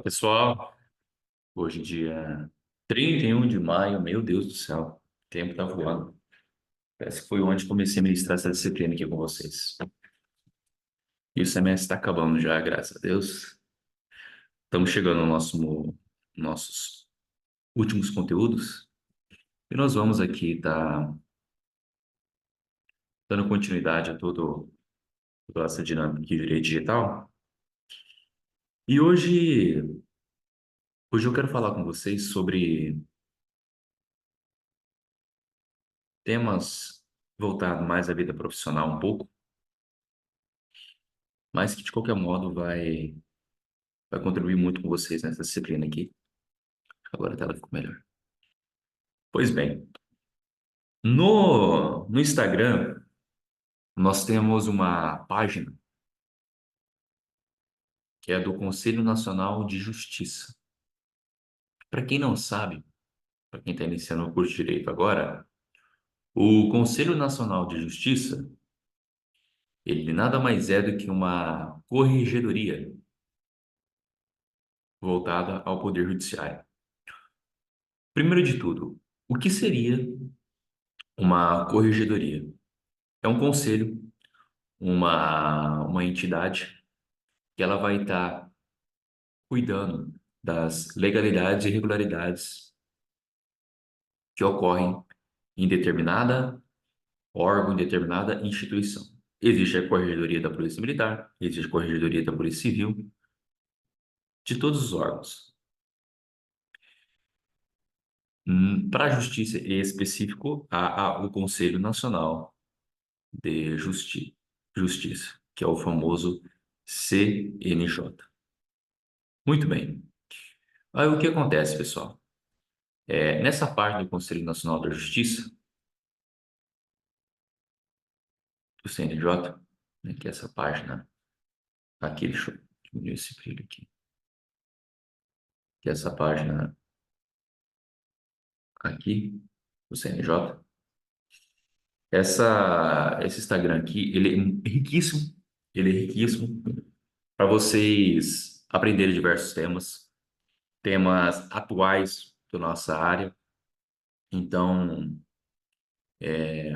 Pessoal, hoje dia 31 de maio, meu Deus do céu, o tempo tá voando. Parece que foi ontem que comecei a ministrar essa disciplina aqui com vocês. E o semestre está acabando já, graças a Deus. Estamos chegando no nossos últimos conteúdos e nós vamos aqui estar dando continuidade a toda essa dinâmica de direito digital. E hoje eu quero falar com vocês sobre temas voltados mais à vida profissional um pouco, mas que de qualquer modo vai contribuir muito com vocês nessa disciplina aqui. Agora a tela ficou melhor. Pois bem, no Instagram, nós temos uma página que é do Conselho Nacional de Justiça. Para quem não sabe, para quem está iniciando o curso de Direito agora, o Conselho Nacional de Justiça, ele nada mais é do que uma corregedoria voltada ao Poder Judiciário. Primeiro de tudo, o que seria uma corregedoria? É um conselho, uma entidade que ela vai estar cuidando das legalidades e irregularidades que ocorrem em determinada órgão, em determinada instituição. Existe a Corregedoria da Polícia Militar, existe a Corregedoria da Polícia Civil, de todos os órgãos. Para a Justiça em específico, há o Conselho Nacional de Justiça, que é o famoso CNJ. Muito bem. Aí o que acontece, pessoal? Nessa parte do Conselho Nacional da Justiça, do CNJ, né, que é essa página aqui, deixa eu diminuir esse brilho aqui, que é essa página aqui, do CNJ. Esse Instagram aqui, ele é riquíssimo para vocês aprenderem diversos temas atuais da nossa área. Então,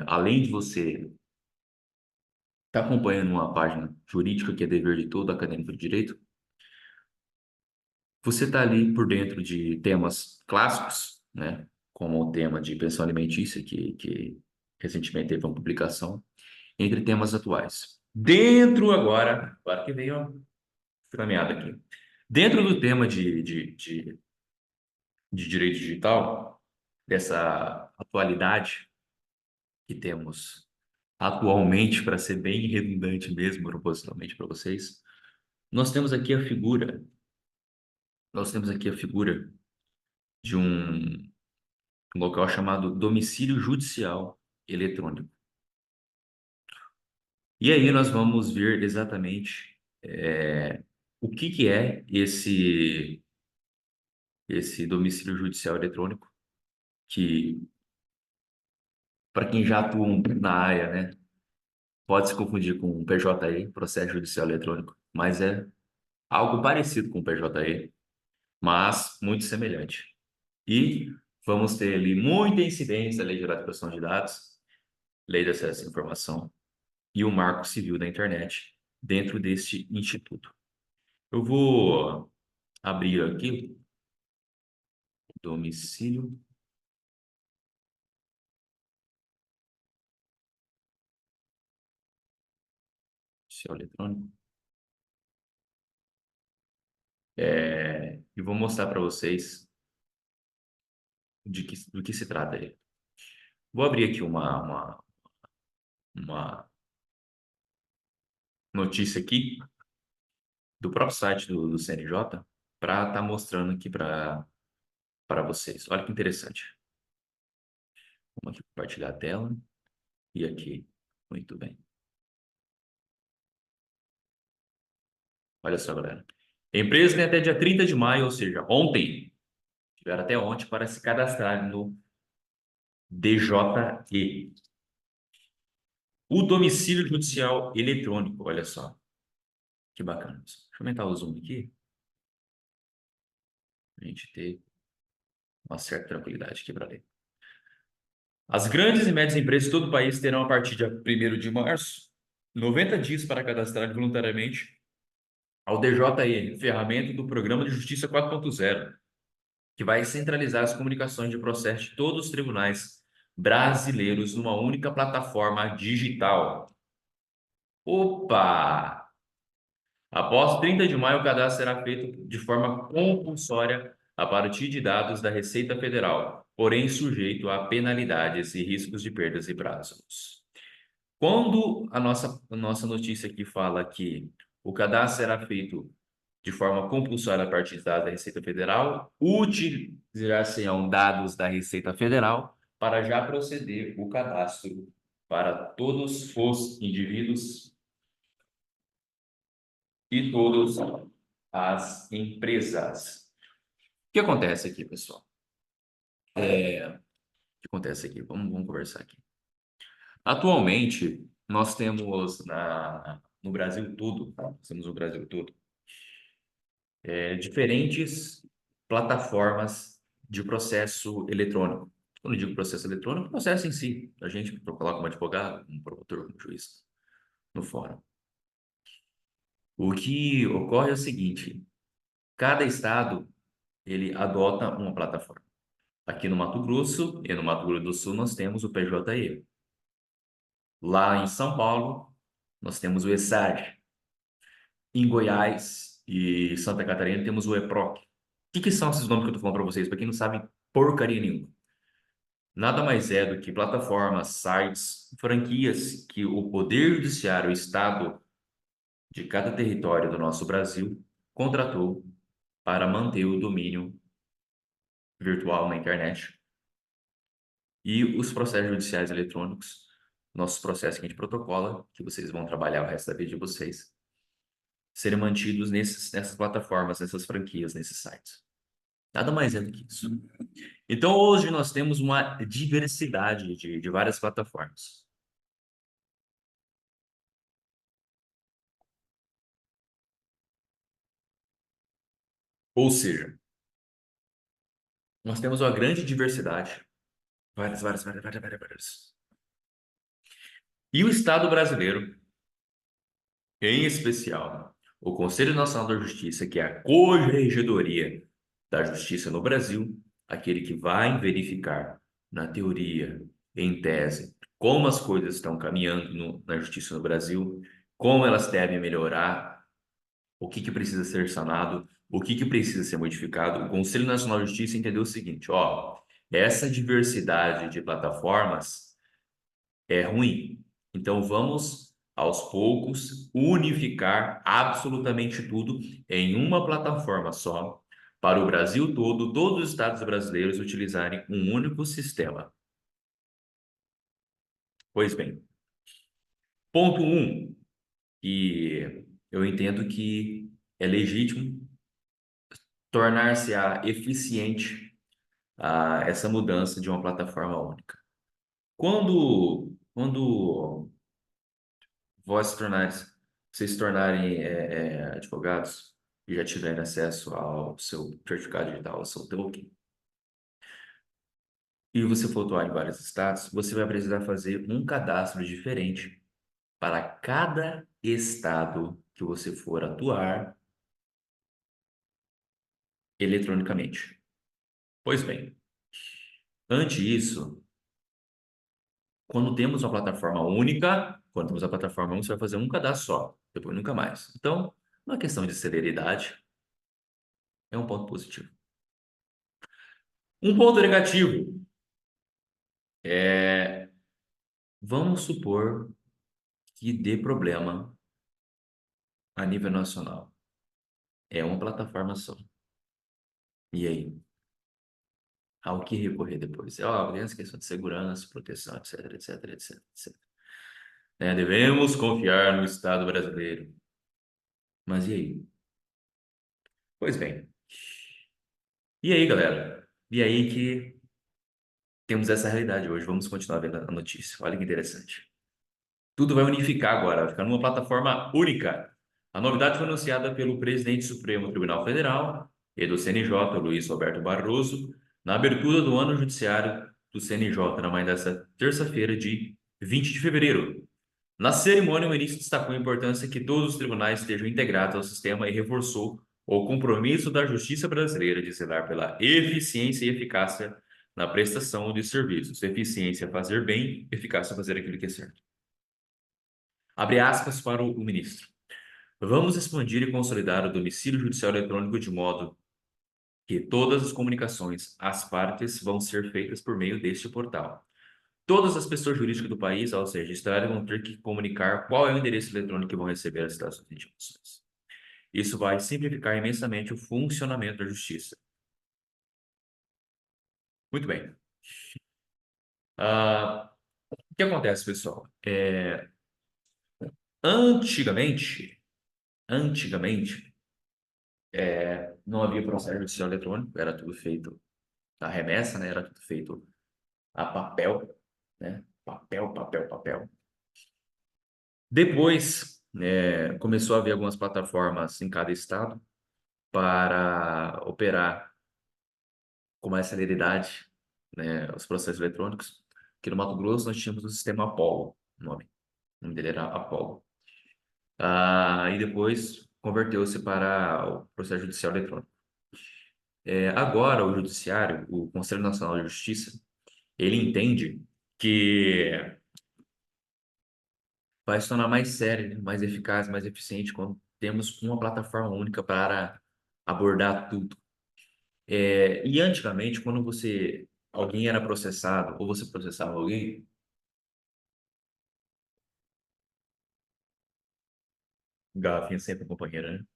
além de você estar acompanhando uma página jurídica, que é dever de todo acadêmico de direito, você está ali por dentro de temas clássicos, né? Como o tema de pensão alimentícia, que recentemente teve uma publicação, entre temas atuais. Agora que veio a caminhada aqui. Dentro do tema de direito digital, dessa atualidade que temos atualmente, para ser bem redundante mesmo, propositalmente para vocês, nós temos aqui a figura, nós temos aqui a figura de um local chamado domicílio judicial eletrônico. E aí nós vamos ver exatamente o que é esse domicílio judicial eletrônico, que para quem já atua na área, né, pode se confundir com o PJE, processo judicial eletrônico, mas é algo parecido com o PJE, mas muito semelhante. E vamos ter ali muita incidência, Lei Geral de Proteção de Dados, Lei de Acesso à Informação e o Marco Civil da Internet dentro deste instituto. Eu vou abrir aqui domicílio judicial eletrônico e vou mostrar para vocês do que se trata aí. Vou abrir aqui uma notícia aqui do próprio site do CNJ para estar mostrando aqui para vocês. Olha que interessante. Vamos aqui compartilhar a tela e aqui. Muito bem. Olha só, galera. Empresas têm até dia 30 de maio, ou seja, ontem, tiveram até ontem para se cadastrar no DJE. O domicílio judicial eletrônico, olha só. Que bacana. Deixa eu aumentar o zoom aqui. a gente ter uma certa tranquilidade aqui para ler. As grandes e médias empresas de todo o país terão, a partir de dia 1º de março, 90 dias para cadastrar voluntariamente ao DJN, ferramenta do Programa de Justiça 4.0, que vai centralizar as comunicações de processo de todos os tribunais brasileiros numa única plataforma digital. Opa! Após 30 de maio, o cadastro será feito de forma compulsória a partir de dados da Receita Federal, porém sujeito a penalidades e riscos de perdas e prazos. Quando a nossa notícia aqui fala que o cadastro será feito de forma compulsória a partir de dados da Receita Federal, utilizar-se-ão dados da Receita Federal para já proceder o cadastro para todos os indivíduos e todas as empresas. O que acontece aqui, pessoal? O que acontece aqui? Vamos conversar aqui. Atualmente, nós temos no Brasil todo, nós temos no Brasil todo, diferentes plataformas de processo eletrônico. Quando eu digo processo eletrônico, processo em si. A gente coloca um advogado, um promotor, um juiz no fórum. O que ocorre é o seguinte: cada estado ele adota uma plataforma. Aqui no Mato Grosso e no Mato Grosso do Sul nós temos o PJE. Lá em São Paulo nós temos o ESAD. Em Goiás e Santa Catarina temos o EPROC. O que são esses nomes que eu estou falando para vocês? Para quem não sabe porcaria nenhuma. Nada mais é do que plataformas, sites, franquias que o Poder Judiciário, o Estado de cada território do nosso Brasil, contratou para manter o domínio virtual na internet e os processos judiciais eletrônicos, nossos processos que a gente protocola, que vocês vão trabalhar o resto da vida de vocês, serem mantidos nessas plataformas, nessas franquias, nesses sites. Nada mais é do que isso. Então, hoje nós temos uma diversidade de várias plataformas. Ou seja, nós temos uma grande diversidade, várias. E o Estado brasileiro, em especial, o Conselho Nacional da Justiça, que é a Corregedoria da Justiça no Brasil, aquele que vai verificar, na teoria, em tese, como as coisas estão caminhando na justiça no Brasil, como elas devem melhorar, o que precisa ser sanado, o que precisa ser modificado. O Conselho Nacional de Justiça entendeu o seguinte, ó, essa diversidade de plataformas é ruim. Então vamos, aos poucos, unificar absolutamente tudo em uma plataforma só, para o Brasil todo, todos os estados brasileiros utilizarem um único sistema. Pois bem, ponto um, que eu entendo que é legítimo tornar-se-á eficiente essa mudança de uma plataforma única. Quando vocês se tornarem advogados e já tiverem acesso ao seu certificado digital, ao seu token, e você for atuar em vários estados, você vai precisar fazer um cadastro diferente para cada estado que você for atuar eletronicamente. Pois bem, ante isso, quando temos a plataforma única, você vai fazer um cadastro só, depois nunca mais. Então, uma questão de celeridade é um ponto positivo. Um ponto negativo é, vamos supor que dê problema a nível nacional. É uma plataforma só. E aí? Ao que recorrer depois? Tem essa questão de segurança, proteção, etc. Devemos confiar no Estado brasileiro. Mas e aí? Pois bem. E aí, galera? E aí que temos essa realidade hoje. Vamos continuar vendo a notícia. Olha que interessante. Tudo vai unificar agora, vai ficar numa plataforma única. A novidade foi anunciada pelo presidente do Supremo Tribunal Federal, e do CNJ, Luiz Roberto Barroso, na abertura do ano judiciário do CNJ, na manhã desta terça-feira, de 20 de fevereiro. Na cerimônia, o ministro destacou a importância que todos os tribunais estejam integrados ao sistema e reforçou o compromisso da justiça brasileira de zelar pela eficiência e eficácia na prestação de serviços. Eficiência é fazer bem, eficácia é fazer aquilo que é certo. Abre aspas para o ministro. Vamos expandir e consolidar o domicílio judicial eletrônico de modo que todas as comunicações às partes vão ser feitas por meio deste portal. Todas as pessoas jurídicas do país, ao se registrarem, vão ter que comunicar qual é o endereço eletrônico que vão receber as taxas de intimações. Isso vai simplificar imensamente o funcionamento da justiça. Muito bem. O que acontece, pessoal? Antigamente, não havia processo judicial eletrônico, era tudo feito a remessa, né? Era tudo feito a papel, né? Papel, papel, papel. Depois, começou a haver algumas plataformas em cada estado para operar com mais celeridade, né, os processos eletrônicos. Aqui no Mato Grosso nós tínhamos o sistema Apollo, o nome dele era Apollo. E depois converteu-se para o processo judicial eletrônico. Agora o judiciário, o Conselho Nacional de Justiça, ele entende que vai se tornar mais sério, né, mais eficaz, mais eficiente quando temos uma plataforma única para abordar tudo. E antigamente, quando alguém era processado ou você processava alguém, garrafinha sempre companheira, né?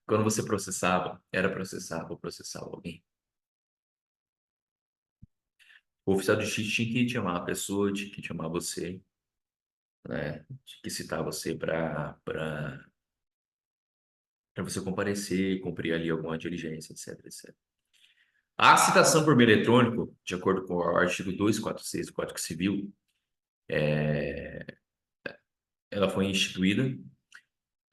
Quando você processava, era processado ou processava alguém. O oficial de justiça tinha que chamar a pessoa, tinha que chamar você, né? Tinha que citar você para você comparecer, cumprir ali alguma diligência, etc, etc. A citação por meio eletrônico, de acordo com o artigo 246 do Código Civil, ela foi instituída.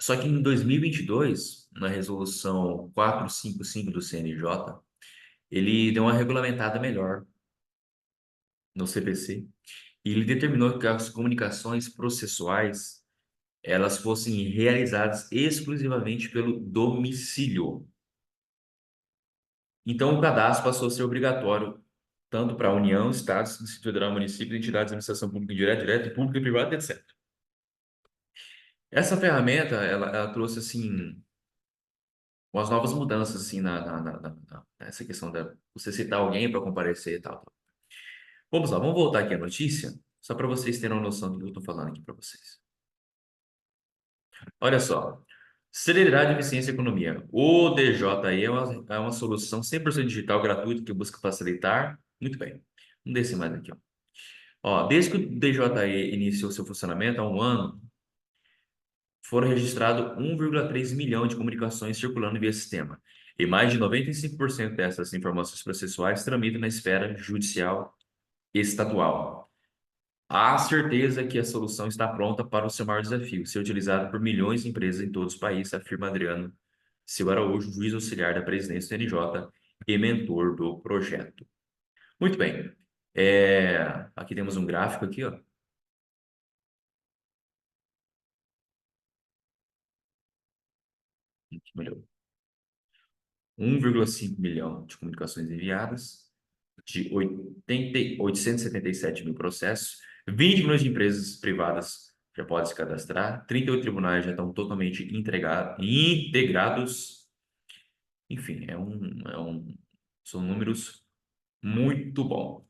Só que em 2022, na resolução 455 do CNJ, ele deu uma regulamentada melhor no CPC e ele determinou que as comunicações processuais elas fossem realizadas exclusivamente pelo domicílio. Então, o cadastro passou a ser obrigatório tanto para a União, Estados, Distrito Federal, municípios, entidades de administração pública indireta, direta, pública e privada, etc. Essa ferramenta, ela trouxe, assim, umas novas mudanças, assim, nessa questão da você citar alguém para comparecer e tal. Vamos lá, vamos voltar aqui à notícia, só para vocês terem uma noção do que eu estou falando aqui para vocês. Olha só, celeridade, eficiência e economia. O DJI é uma solução 100% digital, gratuita, que busca facilitar. Muito bem, vamos descer mais aqui, ó. Desde que o DJI iniciou seu funcionamento há um ano, foram registrados 1,3 milhão de comunicações circulando via sistema, e mais de 95% dessas informações processuais tramitam na esfera judicial estadual. Há certeza que a solução está pronta para o seu maior desafio, ser utilizada por milhões de empresas em todos os países, afirma Adriano Silva Araújo, juiz auxiliar da presidência do TNJ e mentor do projeto. Muito bem. Aqui temos um gráfico aqui, ó. Melhor. 1,5 milhão de comunicações enviadas, de 877 mil processos, 20 milhões de empresas privadas já podem se cadastrar, 38 tribunais já estão totalmente integrados. Enfim, são números muito bons.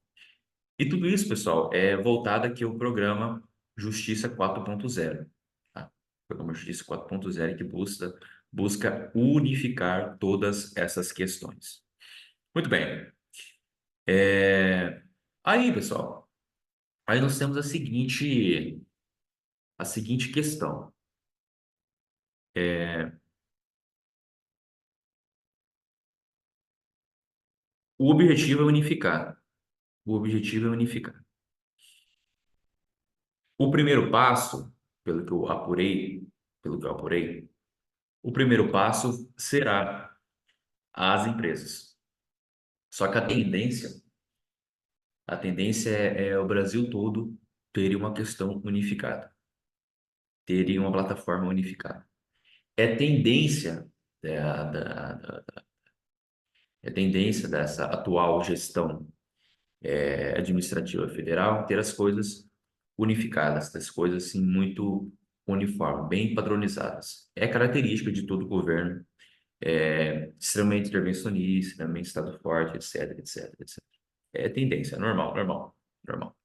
E tudo isso, pessoal, é voltado aqui ao programa Justiça 4.0, tá? O programa Justiça 4.0 que busca unificar todas essas questões. Muito bem. É, Aí, pessoal, aí nós temos a seguinte questão. É, O objetivo é unificar. O objetivo é unificar. O primeiro passo, pelo que eu apurei, o primeiro passo será as empresas. Só que a tendência é o Brasil todo ter uma questão unificada, ter uma plataforma unificada. É tendência é tendência dessa atual gestão administrativa federal ter as coisas unificadas, as coisas assim muito uniformes, bem padronizadas. É característica de todo governo, extremamente intervencionista, extremamente Estado forte, etc, etc, etc. É tendência, é normal, normal, normal.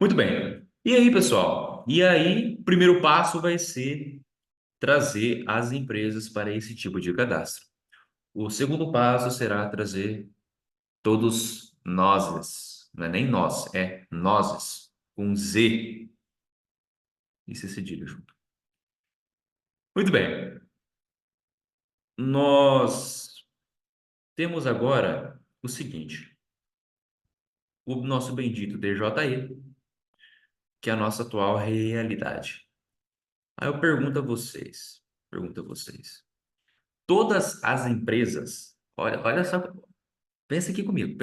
Muito bem. E aí, pessoal? E aí, o primeiro passo vai ser trazer as empresas para esse tipo de cadastro. O segundo passo será trazer todos nós, não é nem nós, é nozes, com Z e C cedilha junto. Muito bem. Nós temos agora o seguinte: o nosso bendito DJE, que é a nossa atual realidade. Aí eu pergunto a vocês, todas as empresas, olha só, pensa aqui comigo.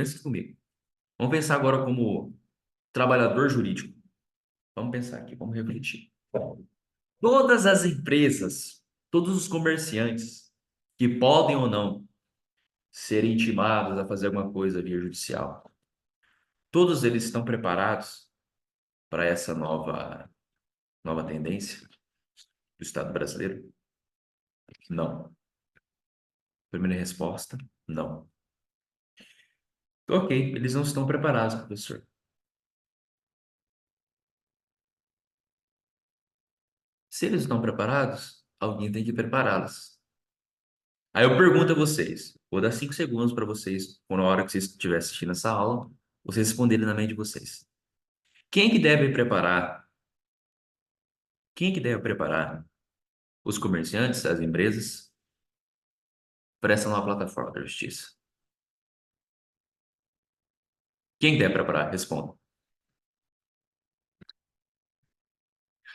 Vamos pensar agora como trabalhador jurídico. Vamos pensar aqui, vamos refletir. Todas as empresas, todos os comerciantes que podem ou não ser intimados a fazer alguma coisa via judicial, todos eles estão preparados para essa nova tendência do Estado brasileiro? Não. Primeira resposta, não. Ok, eles não estão preparados, professor. Se eles estão preparados, alguém tem que prepará-los. Aí eu pergunto a vocês, vou dar 5 segundos para vocês, ou na hora que vocês estiverem assistindo essa aula, vocês responderem na mente de vocês. Quem que deve preparar? Quem que deve preparar os comerciantes, as empresas, para essa nova plataforma da justiça? Quem deve preparar? Responda.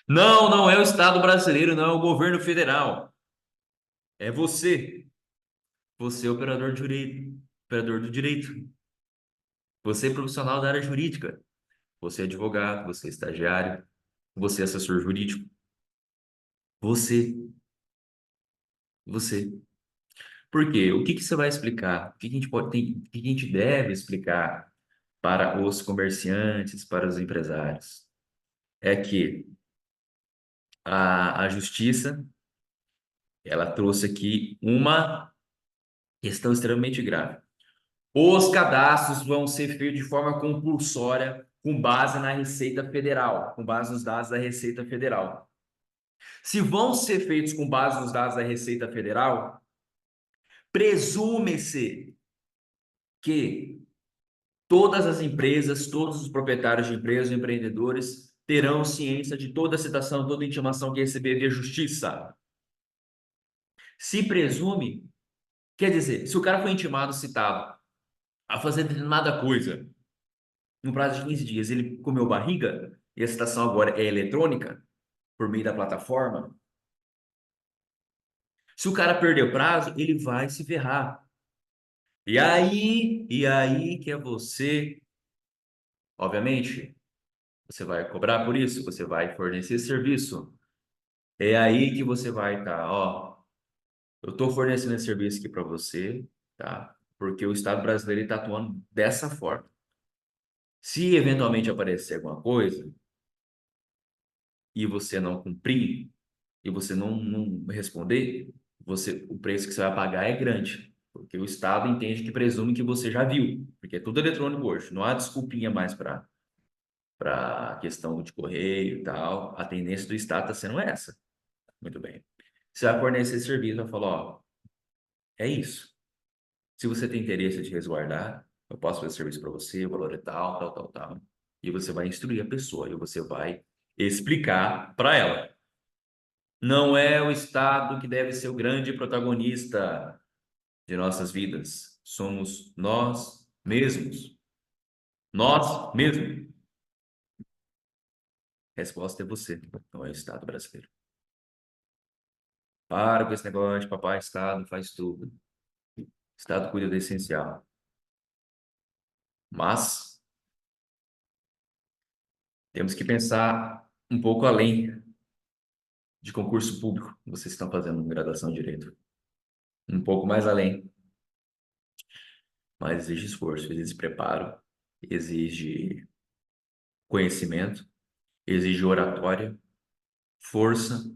Não, não é o Estado brasileiro, não é o governo federal. É você. Você é operador de direito, operador do direito. Você é profissional da área jurídica. Você é advogado, você é estagiário, você é assessor jurídico. Você, você. Por quê? O que que você vai explicar? O que que a gente o que que a gente deve explicar para os comerciantes, para os empresários? É que a justiça, ela trouxe aqui uma questão extremamente grave. Os cadastros vão ser feitos de forma compulsória com base na Receita Federal, com base nos dados da Receita Federal. Se vão ser feitos com base nos dados da Receita Federal, presume-se que todas as empresas, todos os proprietários de empresas, empreendedores, terão ciência de toda a citação, toda a intimação que receber via justiça. Se presume, quer dizer, se o cara foi intimado, citado, a fazer determinada coisa, no prazo de 15 dias, ele comeu barriga, e a citação agora é eletrônica, por meio da plataforma, se o cara perder o prazo, ele vai se ferrar. E aí que é você, obviamente, você vai cobrar por isso, você vai fornecer serviço. É aí que você vai estar, ó, eu estou fornecendo esse serviço aqui para você, tá? Porque o Estado brasileiro está atuando dessa forma. Se eventualmente aparecer alguma coisa e você não cumprir, e você não responder, o preço que você vai pagar é grande. Porque o Estado entende que presume que você já viu, porque é tudo eletrônico hoje. Não há desculpinha mais para questão de correio e tal. A tendência do Estado está sendo essa. Muito bem. Você vai fornecer serviço, vai falar, ó, é isso. Se você tem interesse de resguardar, eu posso fazer serviço para você, o valor é tal, tal, tal, tal. E você vai instruir a pessoa, e você vai explicar para ela. Não é o Estado que deve ser o grande protagonista de nossas vidas. Somos nós mesmos. Nós mesmos. Resposta é você, não é o Estado brasileiro. Para com esse negócio de papai, Estado faz tudo. Estado cuida do essencial. Mas temos que pensar um pouco além de concurso público que vocês estão fazendo em graduação em Direito. Um pouco mais além. Mas exige esforço, exige preparo, exige conhecimento, exige oratória, força,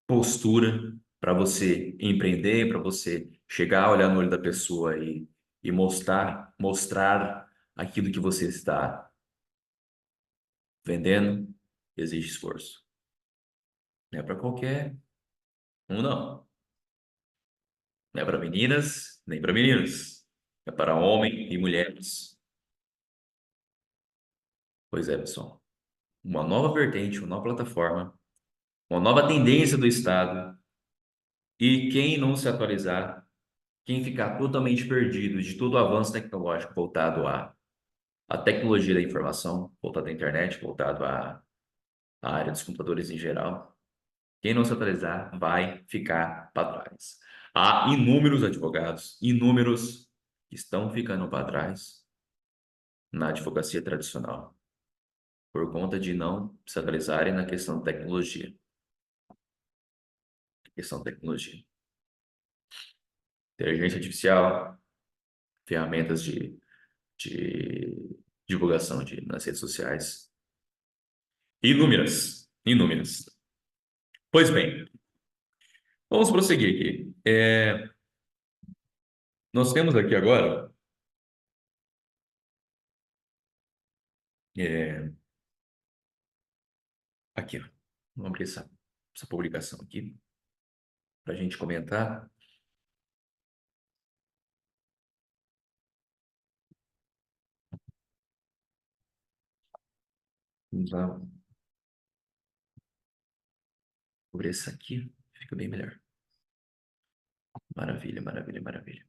postura para você empreender, para você chegar, olhar no olho da pessoa e mostrar aquilo que você está vendendo, exige esforço. Não é para qualquer um, não. Não é para meninas, nem para meninos. É para homem e mulheres. Pois é, pessoal. Uma nova vertente, uma nova plataforma, uma nova tendência do Estado. E quem não se atualizar, quem ficar totalmente perdido de todo o avanço tecnológico voltado à tecnologia da informação, voltado à internet, voltado à área dos computadores em geral, quem não se atualizar vai ficar para trás. Há inúmeros advogados, inúmeros que estão ficando para trás na advocacia tradicional, por conta de não se atualizarem na questão de tecnologia. Questão de tecnologia. Inteligência artificial, ferramentas de divulgação nas redes sociais. Inúmeras, inúmeras. Pois bem, vamos prosseguir aqui. Nós temos aqui agora, é, aqui, ó. Vamos abrir essa publicação aqui para a gente comentar. Vamos lá, sobre essa aqui, fica bem melhor. Maravilha, maravilha, maravilha.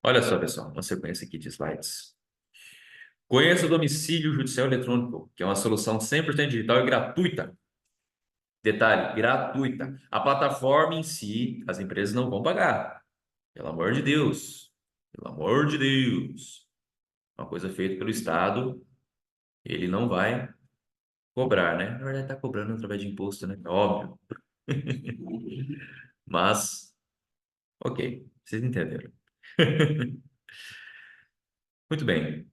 Olha só, pessoal, uma sequência aqui de slides. Conheça o domicílio judicial eletrônico, que é uma solução 100% digital e gratuita. Detalhe, gratuita. A plataforma em si, as empresas não vão pagar. Pelo amor de Deus. Pelo amor de Deus. Uma coisa feita pelo Estado, ele não vai cobrar, né? Na verdade, está cobrando através de imposto, né? É óbvio. Mas, ok, vocês entenderam. Muito bem.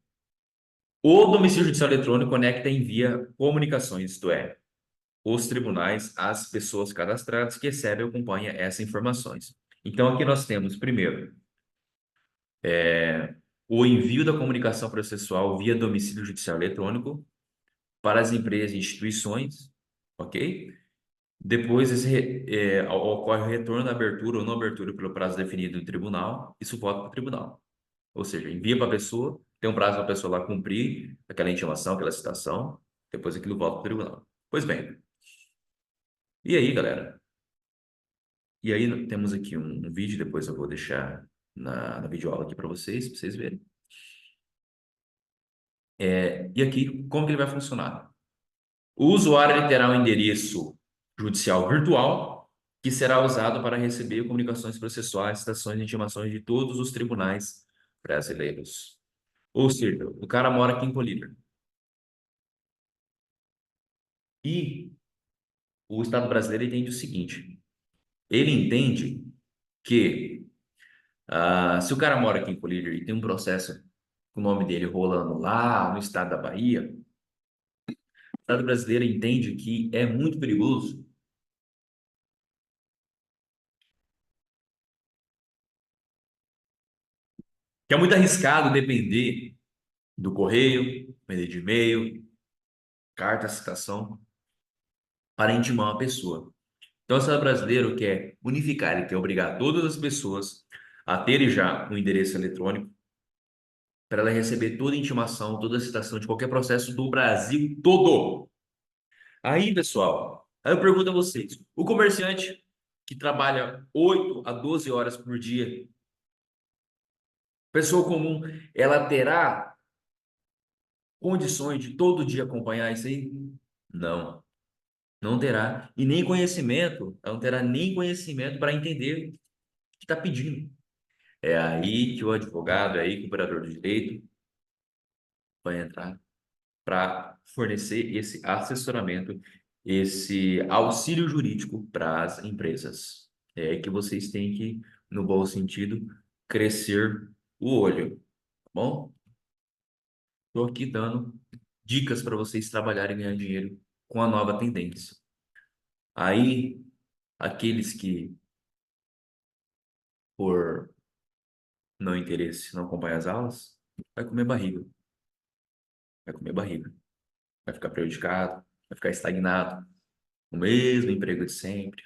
O domicílio judicial eletrônico conecta e envia comunicações, isto é, os tribunais às pessoas cadastradas que recebem ou acompanham essas informações. Então, aqui nós temos, primeiro, o envio da comunicação processual via domicílio judicial eletrônico para as empresas e instituições, ok? Depois ocorre o retorno da abertura ou não abertura pelo prazo definido do tribunal e suporte para o tribunal. Ou seja, envia para a pessoa, tem um prazo para a pessoa lá cumprir aquela intimação, aquela citação, depois aquilo volta para o tribunal. Pois bem, e aí, galera? E aí temos aqui um vídeo, depois eu vou deixar na videoaula aqui para vocês verem. E aqui, como que ele vai funcionar? O usuário ele terá um endereço judicial virtual que será usado para receber comunicações processuais, citações e intimações de todos os tribunais brasileiros. Ou seja, o cara mora aqui em Colíder. E o Estado brasileiro entende o seguinte: ele entende que se o cara mora aqui em Colíder e tem um processo com o nome dele rolando lá no estado da Bahia, o Estado brasileiro entende que é muito perigoso, que é muito arriscado depender do correio, depender de e-mail, carta, citação, para intimar uma pessoa. Então, o Estado brasileiro quer unificar, ele quer obrigar todas as pessoas a terem já um endereço eletrônico para ela receber toda a intimação, toda a citação de qualquer processo do Brasil todo. Aí, pessoal, aí eu pergunto a vocês: o comerciante que trabalha 8 a 12 horas por dia, pessoa comum, ela terá condições de todo dia acompanhar isso aí? Não. Não terá. E nem conhecimento, ela não terá nem conhecimento para entender o que está pedindo. É aí que o advogado, é aí que o operador do direito vai entrar para fornecer esse assessoramento, esse auxílio jurídico para as empresas. É aí que vocês têm que, no bom sentido, crescer o olho, tá bom? Estou aqui dando dicas para vocês trabalharem e ganhar dinheiro com a nova tendência. Aí, aqueles que, por não interesse, não acompanham as aulas, vai comer barriga, vai comer barriga, vai ficar prejudicado, vai ficar estagnado, o mesmo emprego de sempre.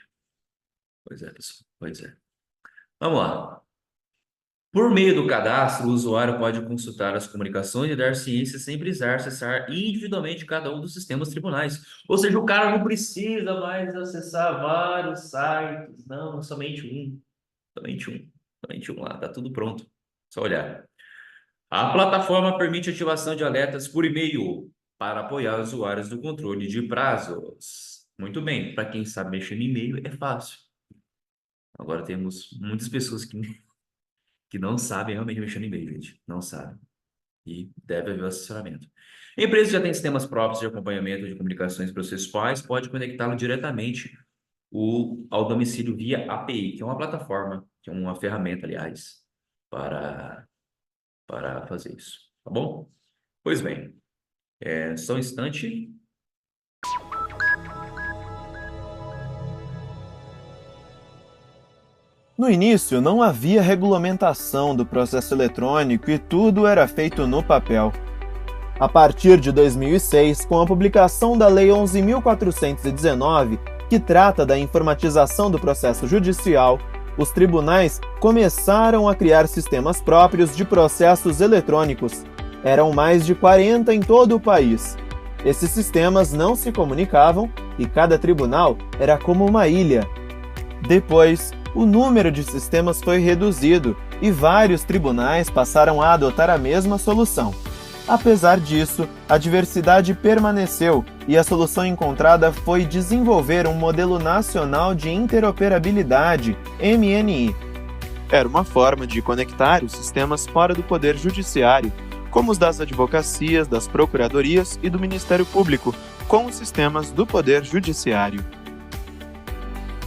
Pois é, pessoal, pois é. Vamos lá. Por meio do cadastro, o usuário pode consultar as comunicações e dar ciência sem precisar acessar individualmente cada um dos sistemas tribunais. Ou seja, o cara não precisa mais acessar vários sites, não, somente um, somente um lá, tá tudo pronto. Só olhar. A plataforma permite ativação de alertas por e-mail para apoiar os usuários no controle de prazos. Muito bem, para quem sabe mexer no e-mail é fácil. Agora temos muitas pessoas que não sabem realmente mexer no e-mail, gente. Não sabem. E deve haver o assessoramento. A empresa que já tem sistemas próprios de acompanhamento de comunicações processuais, pode conectá-lo diretamente ao domicílio via API, que é uma plataforma, que é uma ferramenta, aliás, para, para fazer isso. Tá bom? Pois bem, só um instante. No início, não havia regulamentação do processo eletrônico e tudo era feito no papel. A partir de 2006, com a publicação da Lei 11.419, que trata da informatização do processo judicial, os tribunais começaram a criar sistemas próprios de processos eletrônicos. Eram mais de 40 em todo o país. Esses sistemas não se comunicavam e cada tribunal era como uma ilha. Depois, o número de sistemas foi reduzido e vários tribunais passaram a adotar a mesma solução. Apesar disso, a diversidade permaneceu e a solução encontrada foi desenvolver um modelo nacional de interoperabilidade, MNI. Era uma forma de conectar os sistemas fora do Poder Judiciário, como os das advocacias, das procuradorias e do Ministério Público, com os sistemas do Poder Judiciário.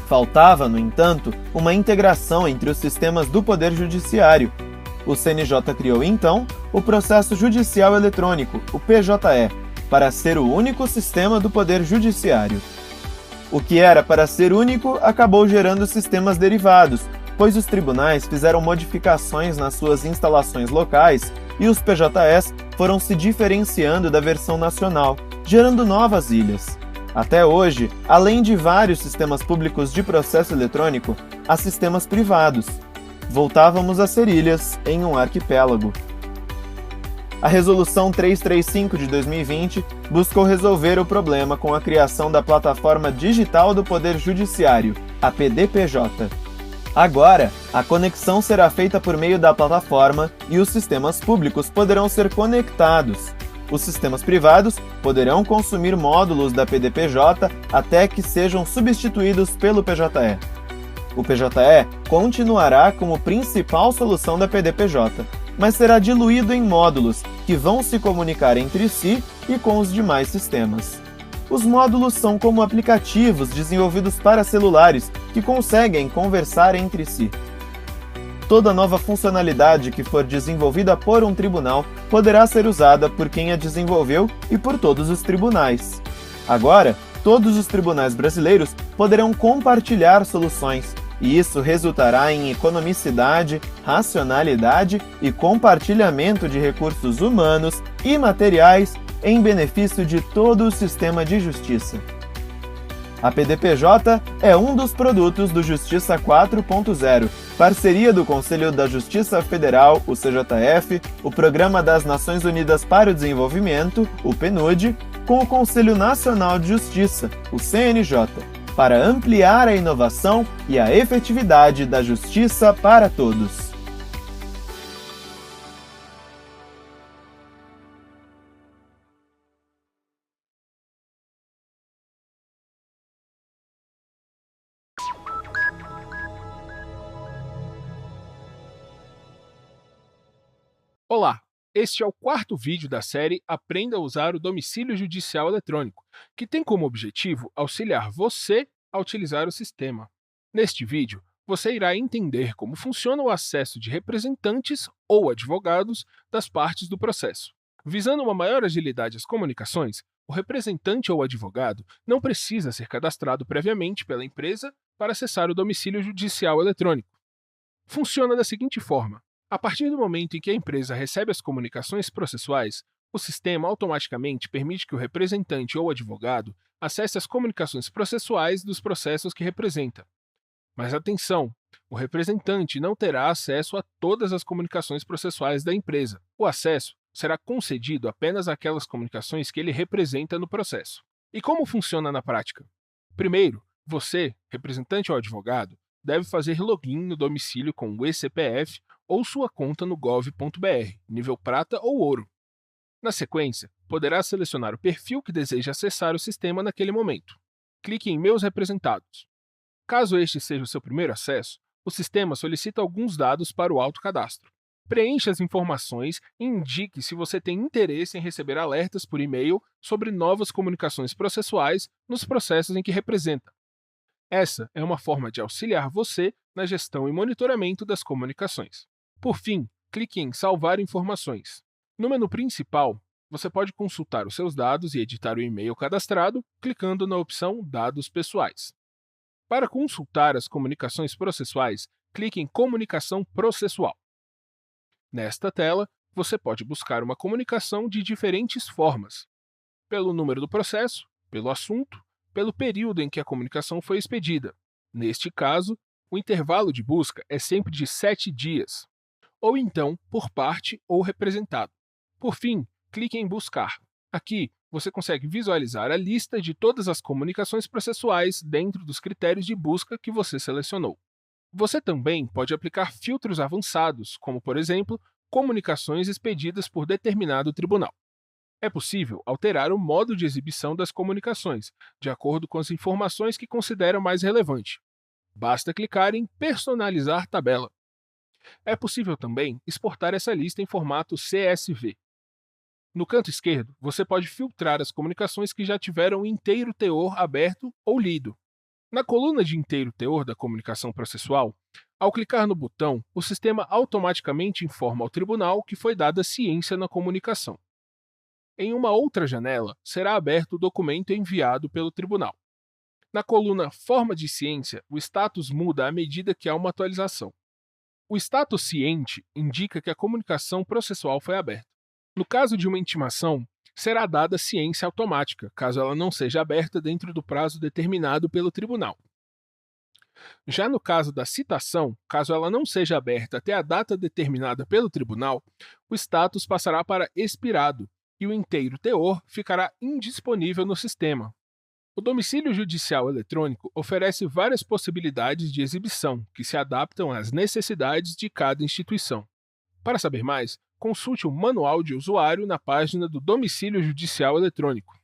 Faltava, no entanto, uma integração entre os sistemas do Poder Judiciário. O CNJ criou, então, o Processo Judicial Eletrônico, o PJE, para ser o único sistema do Poder Judiciário. O que era para ser único acabou gerando sistemas derivados, pois os tribunais fizeram modificações nas suas instalações locais e os PJEs foram se diferenciando da versão nacional, gerando novas ilhas. Até hoje, além de vários sistemas públicos de processo eletrônico, há sistemas privados. Voltávamos a ser ilhas em um arquipélago. A Resolução 335 de 2020 buscou resolver o problema com a criação da Plataforma Digital do Poder Judiciário, a PDPJ. Agora, a conexão será feita por meio da plataforma e os sistemas públicos poderão ser conectados. Os sistemas privados poderão consumir módulos da PDPJ até que sejam substituídos pelo PJE. O PJE continuará como principal solução da PDPJ, mas será diluído em módulos que vão se comunicar entre si e com os demais sistemas. Os módulos são como aplicativos desenvolvidos para celulares que conseguem conversar entre si. Toda nova funcionalidade que for desenvolvida por um tribunal poderá ser usada por quem a desenvolveu e por todos os tribunais. Agora, todos os tribunais brasileiros poderão compartilhar soluções, e isso resultará em economicidade, racionalidade e compartilhamento de recursos humanos e materiais em benefício de todo o sistema de justiça. A PDPJ é um dos produtos do Justiça 4.0, parceria do Conselho da Justiça Federal, o CJF, o Programa das Nações Unidas para o Desenvolvimento, o PNUD, com o Conselho Nacional de Justiça, o CNJ, para ampliar a inovação e a efetividade da justiça para todos. Este é o quarto vídeo da série Aprenda a usar o domicílio judicial eletrônico, que tem como objetivo auxiliar você a utilizar o sistema. Neste vídeo, você irá entender como funciona o acesso de representantes ou advogados das partes do processo. Visando uma maior agilidade às comunicações, o representante ou advogado não precisa ser cadastrado previamente pela empresa para acessar o domicílio judicial eletrônico. Funciona da seguinte forma: a partir do momento em que a empresa recebe as comunicações processuais, o sistema automaticamente permite que o representante ou advogado acesse as comunicações processuais dos processos que representa. Mas atenção! O representante não terá acesso a todas as comunicações processuais da empresa. O acesso será concedido apenas àquelas comunicações que ele representa no processo. E como funciona na prática? Primeiro, você, representante ou advogado, deve fazer login no domicílio com o eCPF ou sua conta no gov.br, nível prata ou ouro. Na sequência, poderá selecionar o perfil que deseja acessar o sistema naquele momento. Clique em Meus representados. Caso este seja o seu primeiro acesso, o sistema solicita alguns dados para o autocadastro. Preencha as informações e indique se você tem interesse em receber alertas por e-mail sobre novas comunicações processuais nos processos em que representa. Essa é uma forma de auxiliar você na gestão e monitoramento das comunicações. Por fim, clique em Salvar informações. No menu principal, você pode consultar os seus dados e editar o e-mail cadastrado clicando na opção Dados pessoais. Para consultar as comunicações processuais, clique em Comunicação processual. Nesta tela, você pode buscar uma comunicação de diferentes formas: pelo número do processo, pelo assunto, pelo período em que a comunicação foi expedida. Neste caso, o intervalo de busca é sempre de 7 dias, ou então por parte ou representado. Por fim, clique em Buscar. Aqui, você consegue visualizar a lista de todas as comunicações processuais dentro dos critérios de busca que você selecionou. Você também pode aplicar filtros avançados, como, por exemplo, comunicações expedidas por determinado tribunal. É possível alterar o modo de exibição das comunicações, de acordo com as informações que considera mais relevante. Basta clicar em Personalizar tabela. É possível também exportar essa lista em formato CSV. No canto esquerdo, você pode filtrar as comunicações que já tiveram inteiro teor aberto ou lido. Na coluna de inteiro teor da comunicação processual, ao clicar no botão, o sistema automaticamente informa ao tribunal que foi dada ciência na comunicação. Em uma outra janela, será aberto o documento enviado pelo tribunal. Na coluna Forma de ciência, o status muda à medida que há uma atualização. O status ciente indica que a comunicação processual foi aberta. No caso de uma intimação, será dada ciência automática, caso ela não seja aberta dentro do prazo determinado pelo tribunal. Já no caso da citação, caso ela não seja aberta até a data determinada pelo tribunal, o status passará para expirado e o inteiro teor ficará indisponível no sistema. O domicílio judicial eletrônico oferece várias possibilidades de exibição que se adaptam às necessidades de cada instituição. Para saber mais, consulte o Manual de Usuário na página do Domicílio Judicial Eletrônico.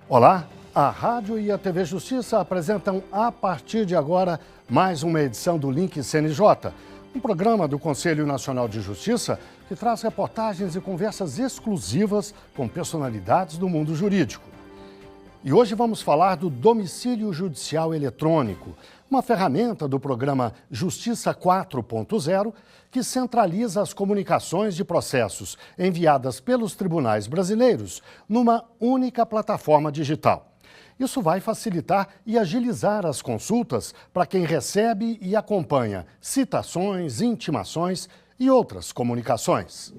Olá, a Rádio e a TV Justiça apresentam a partir de agora mais uma edição do Link CNJ, um programa do Conselho Nacional de Justiça que traz reportagens e conversas exclusivas com personalidades do mundo jurídico. E hoje vamos falar do domicílio judicial eletrônico, uma ferramenta do programa Justiça 4.0 que centraliza as comunicações de processos enviadas pelos tribunais brasileiros numa única plataforma digital. Isso vai facilitar e agilizar as consultas para quem recebe e acompanha citações, intimações e outras comunicações.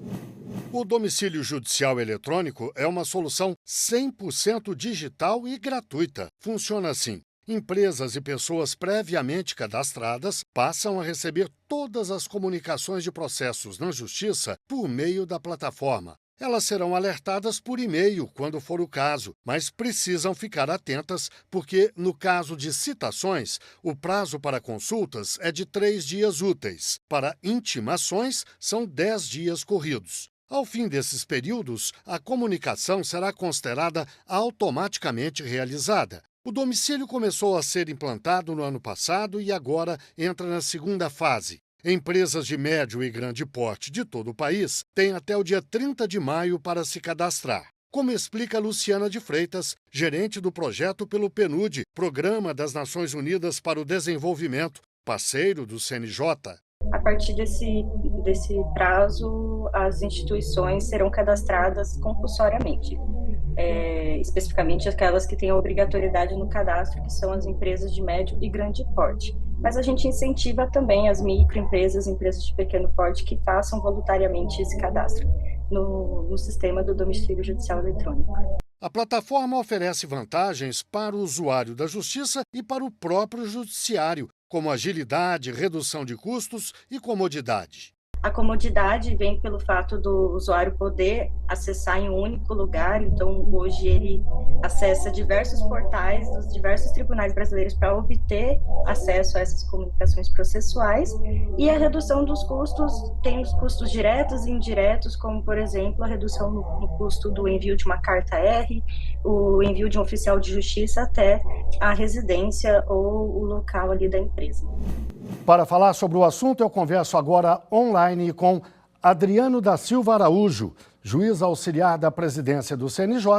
O domicílio judicial eletrônico é uma solução 100% digital e gratuita. Funciona assim: empresas e pessoas previamente cadastradas passam a receber todas as comunicações de processos na Justiça por meio da plataforma. Elas serão alertadas por e-mail quando for o caso, mas precisam ficar atentas porque, no caso de citações, o prazo para consultas é de 3 dias úteis. Para intimações, são 10 dias corridos. Ao fim desses períodos, a comunicação será considerada automaticamente realizada. O domicílio começou a ser implantado no ano passado e agora entra na segunda fase. Empresas de médio e grande porte de todo o país têm até o dia 30 de maio para se cadastrar. Como explica Luciana de Freitas, gerente do projeto pelo PNUD, Programa das Nações Unidas para o Desenvolvimento, parceiro do CNJ. A partir desse prazo, as instituições serão cadastradas compulsoriamente, especificamente aquelas que têm a obrigatoriedade no cadastro, que são as empresas de médio e grande porte. Mas a gente incentiva também as microempresas, empresas de pequeno porte, que façam voluntariamente esse cadastro no sistema do domicílio judicial eletrônico. A plataforma oferece vantagens para o usuário da Justiça e para o próprio judiciário, como agilidade, redução de custos e comodidade. A comodidade vem pelo fato do usuário poder acessar em um único lugar, então hoje ele acessa diversos portais dos diversos tribunais brasileiros para obter acesso a essas comunicações processuais, e a redução dos custos tem os custos diretos e indiretos, como por exemplo a redução no custo do envio de uma carta R, o envio de um oficial de justiça até a residência ou o local ali da empresa. Para falar sobre o assunto, eu converso agora online com Adriano da Silva Araújo, juiz auxiliar da presidência do CNJ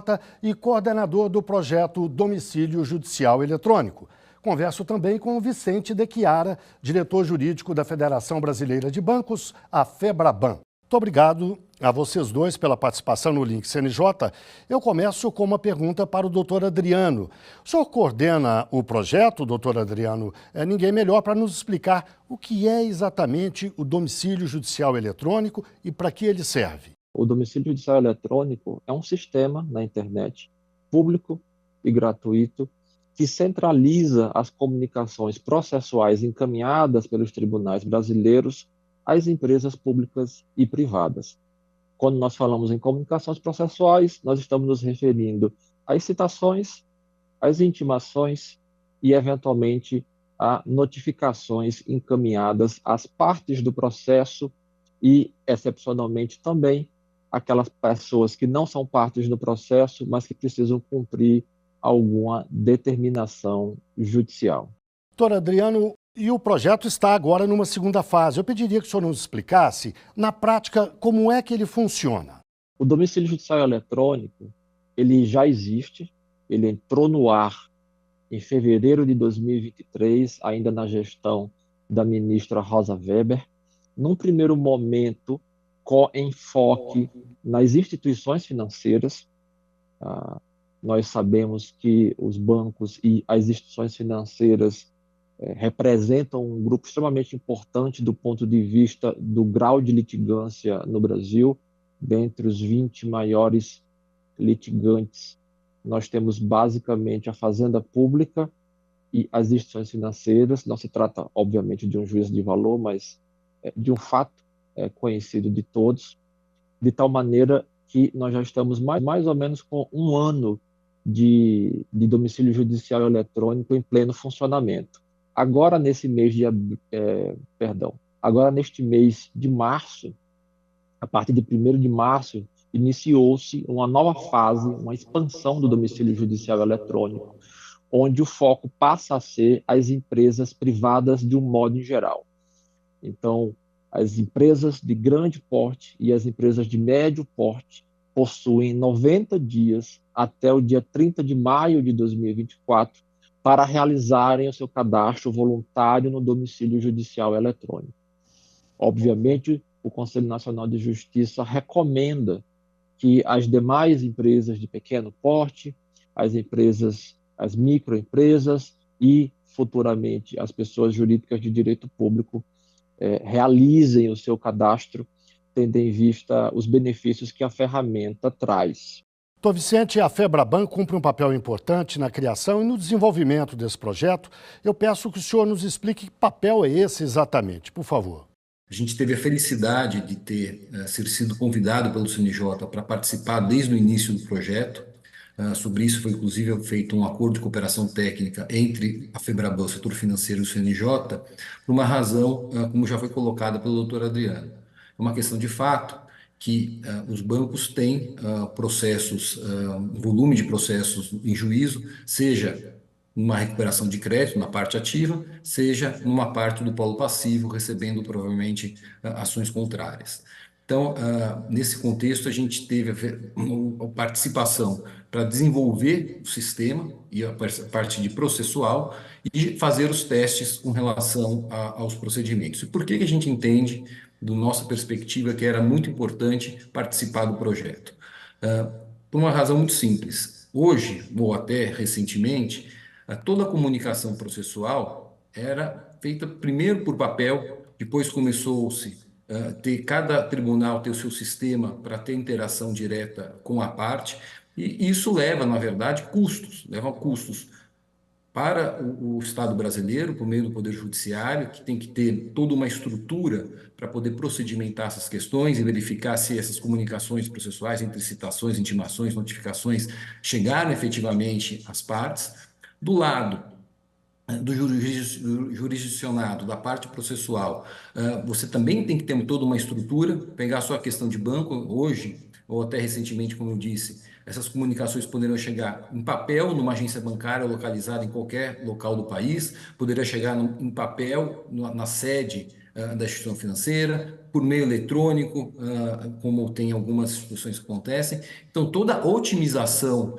e coordenador do projeto Domicílio Judicial Eletrônico. Converso também com Vicente de Chiara, diretor jurídico da Federação Brasileira de Bancos, a FEBRABAN. Muito obrigado a vocês dois pela participação no Link CNJ. Eu começo com uma pergunta para o doutor Adriano. O senhor coordena o projeto, doutor Adriano? Ninguém melhor para nos explicar o que é exatamente o domicílio judicial eletrônico e para que ele serve. O domicílio judicial eletrônico é um sistema na internet, público e gratuito, que centraliza as comunicações processuais encaminhadas pelos tribunais brasileiros às empresas públicas e privadas. Quando nós falamos em comunicações processuais, nós estamos nos referindo às citações, às intimações e, eventualmente, a notificações encaminhadas às partes do processo e, excepcionalmente, também aquelas pessoas que não são partes do processo, mas que precisam cumprir alguma determinação judicial. Doutor Adriano, e o projeto está agora numa segunda fase. Eu pediria que o senhor nos explicasse, na prática, como é que ele funciona. O domicílio judicial eletrônico, ele já existe, ele entrou no ar em fevereiro de 2023, ainda na gestão da ministra Rosa Weber, num primeiro momento com enfoque nas instituições financeiras. Nós sabemos que os bancos e as instituições financeiras representam um grupo extremamente importante do ponto de vista do grau de litigância no Brasil. Dentre os 20 maiores litigantes, nós temos basicamente a Fazenda Pública e as instituições financeiras. Não se trata, obviamente, de um juízo de valor, mas de um fato conhecido de todos, de tal maneira que nós já estamos mais ou menos com um ano de domicílio judicial eletrônico em pleno funcionamento. Agora, neste mês de março, a partir de 1º de março, iniciou-se uma nova fase, uma expansão do domicílio judicial eletrônico, onde o foco passa a ser as empresas privadas de um modo em geral. Então, as empresas de grande porte e as empresas de médio porte possuem 90 dias até o dia 30 de maio de 2024 para realizarem o seu cadastro voluntário no domicílio judicial eletrônico. Obviamente, o Conselho Nacional de Justiça recomenda que as demais empresas de pequeno porte, as microempresas e, futuramente, as pessoas jurídicas de direito público realizem o seu cadastro, tendo em vista os benefícios que a ferramenta traz. Doutor Vicente, a FEBRABAN cumpre um papel importante na criação e no desenvolvimento desse projeto. Eu peço que o senhor nos explique que papel é esse exatamente, por favor. A gente teve a felicidade de ter sido convidado pelo CNJ para participar desde o início do projeto. Sobre isso foi inclusive feito um acordo de cooperação técnica entre a Febraban, o setor financeiro e o CNJ, por uma razão, como já foi colocada pelo doutor Adriano. É uma questão de fato que os bancos têm processos, um volume de processos em juízo, seja numa recuperação de crédito na parte ativa, seja numa parte do polo passivo, recebendo provavelmente ações contrárias. Então, nesse contexto, a gente teve a participação para desenvolver o sistema e a parte de processual e fazer os testes com relação aos procedimentos. E por que a gente entende, do nossa perspectiva, que era muito importante participar do projeto? Por uma razão muito simples. Hoje, ou até recentemente, toda a comunicação processual era feita primeiro por papel, depois começou-se ter cada tribunal ter o seu sistema para ter interação direta com a parte, e isso leva, na verdade, leva custos para o Estado brasileiro, por meio do Poder Judiciário, que tem que ter toda uma estrutura para poder procedimentar essas questões e verificar se essas comunicações processuais entre citações, intimações, notificações chegaram efetivamente às partes. Do lado do jurisdicionado, da parte processual, você também tem que ter toda uma estrutura, pegar só a questão de banco, hoje, ou até recentemente, como eu disse, essas comunicações poderão chegar em papel numa agência bancária localizada em qualquer local do país, poderia chegar em papel na sede da instituição financeira, por meio eletrônico, como tem algumas instituições que acontecem. Então, toda a otimização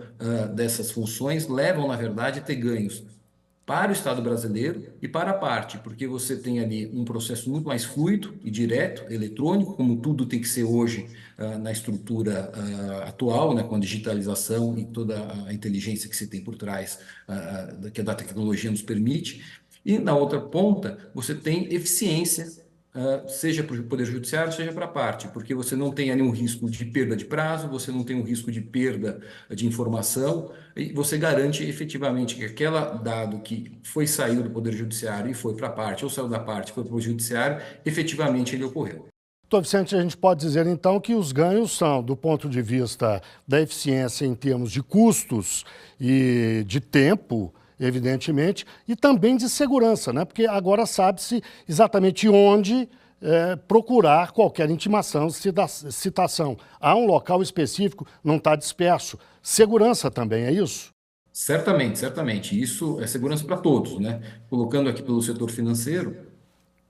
dessas funções levam, na verdade, a ter ganhos para o Estado brasileiro e para a parte, porque você tem ali um processo muito mais fluido e direto, eletrônico, como tudo tem que ser hoje na estrutura atual, né, com a digitalização e toda a inteligência que se tem por trás, que a tecnologia nos permite. E na outra ponta, você tem eficiência, seja para o Poder Judiciário, seja para a parte, porque você não tem ali um risco de perda de prazo, você não tem um risco de perda de informação, e você garante efetivamente que aquele dado que saiu do Poder Judiciário e foi para a parte, ou saiu da parte e foi para o Judiciário, efetivamente ele ocorreu. Doutor Vicente, a gente pode dizer então que os ganhos são, do ponto de vista da eficiência em termos de custos e de tempo, evidentemente, e também de segurança, né? Porque agora sabe-se exatamente onde procurar qualquer intimação, citação. Há um local específico, não está disperso. Segurança também, é isso? Certamente, certamente. Isso é segurança para todos, né? Colocando aqui pelo setor financeiro,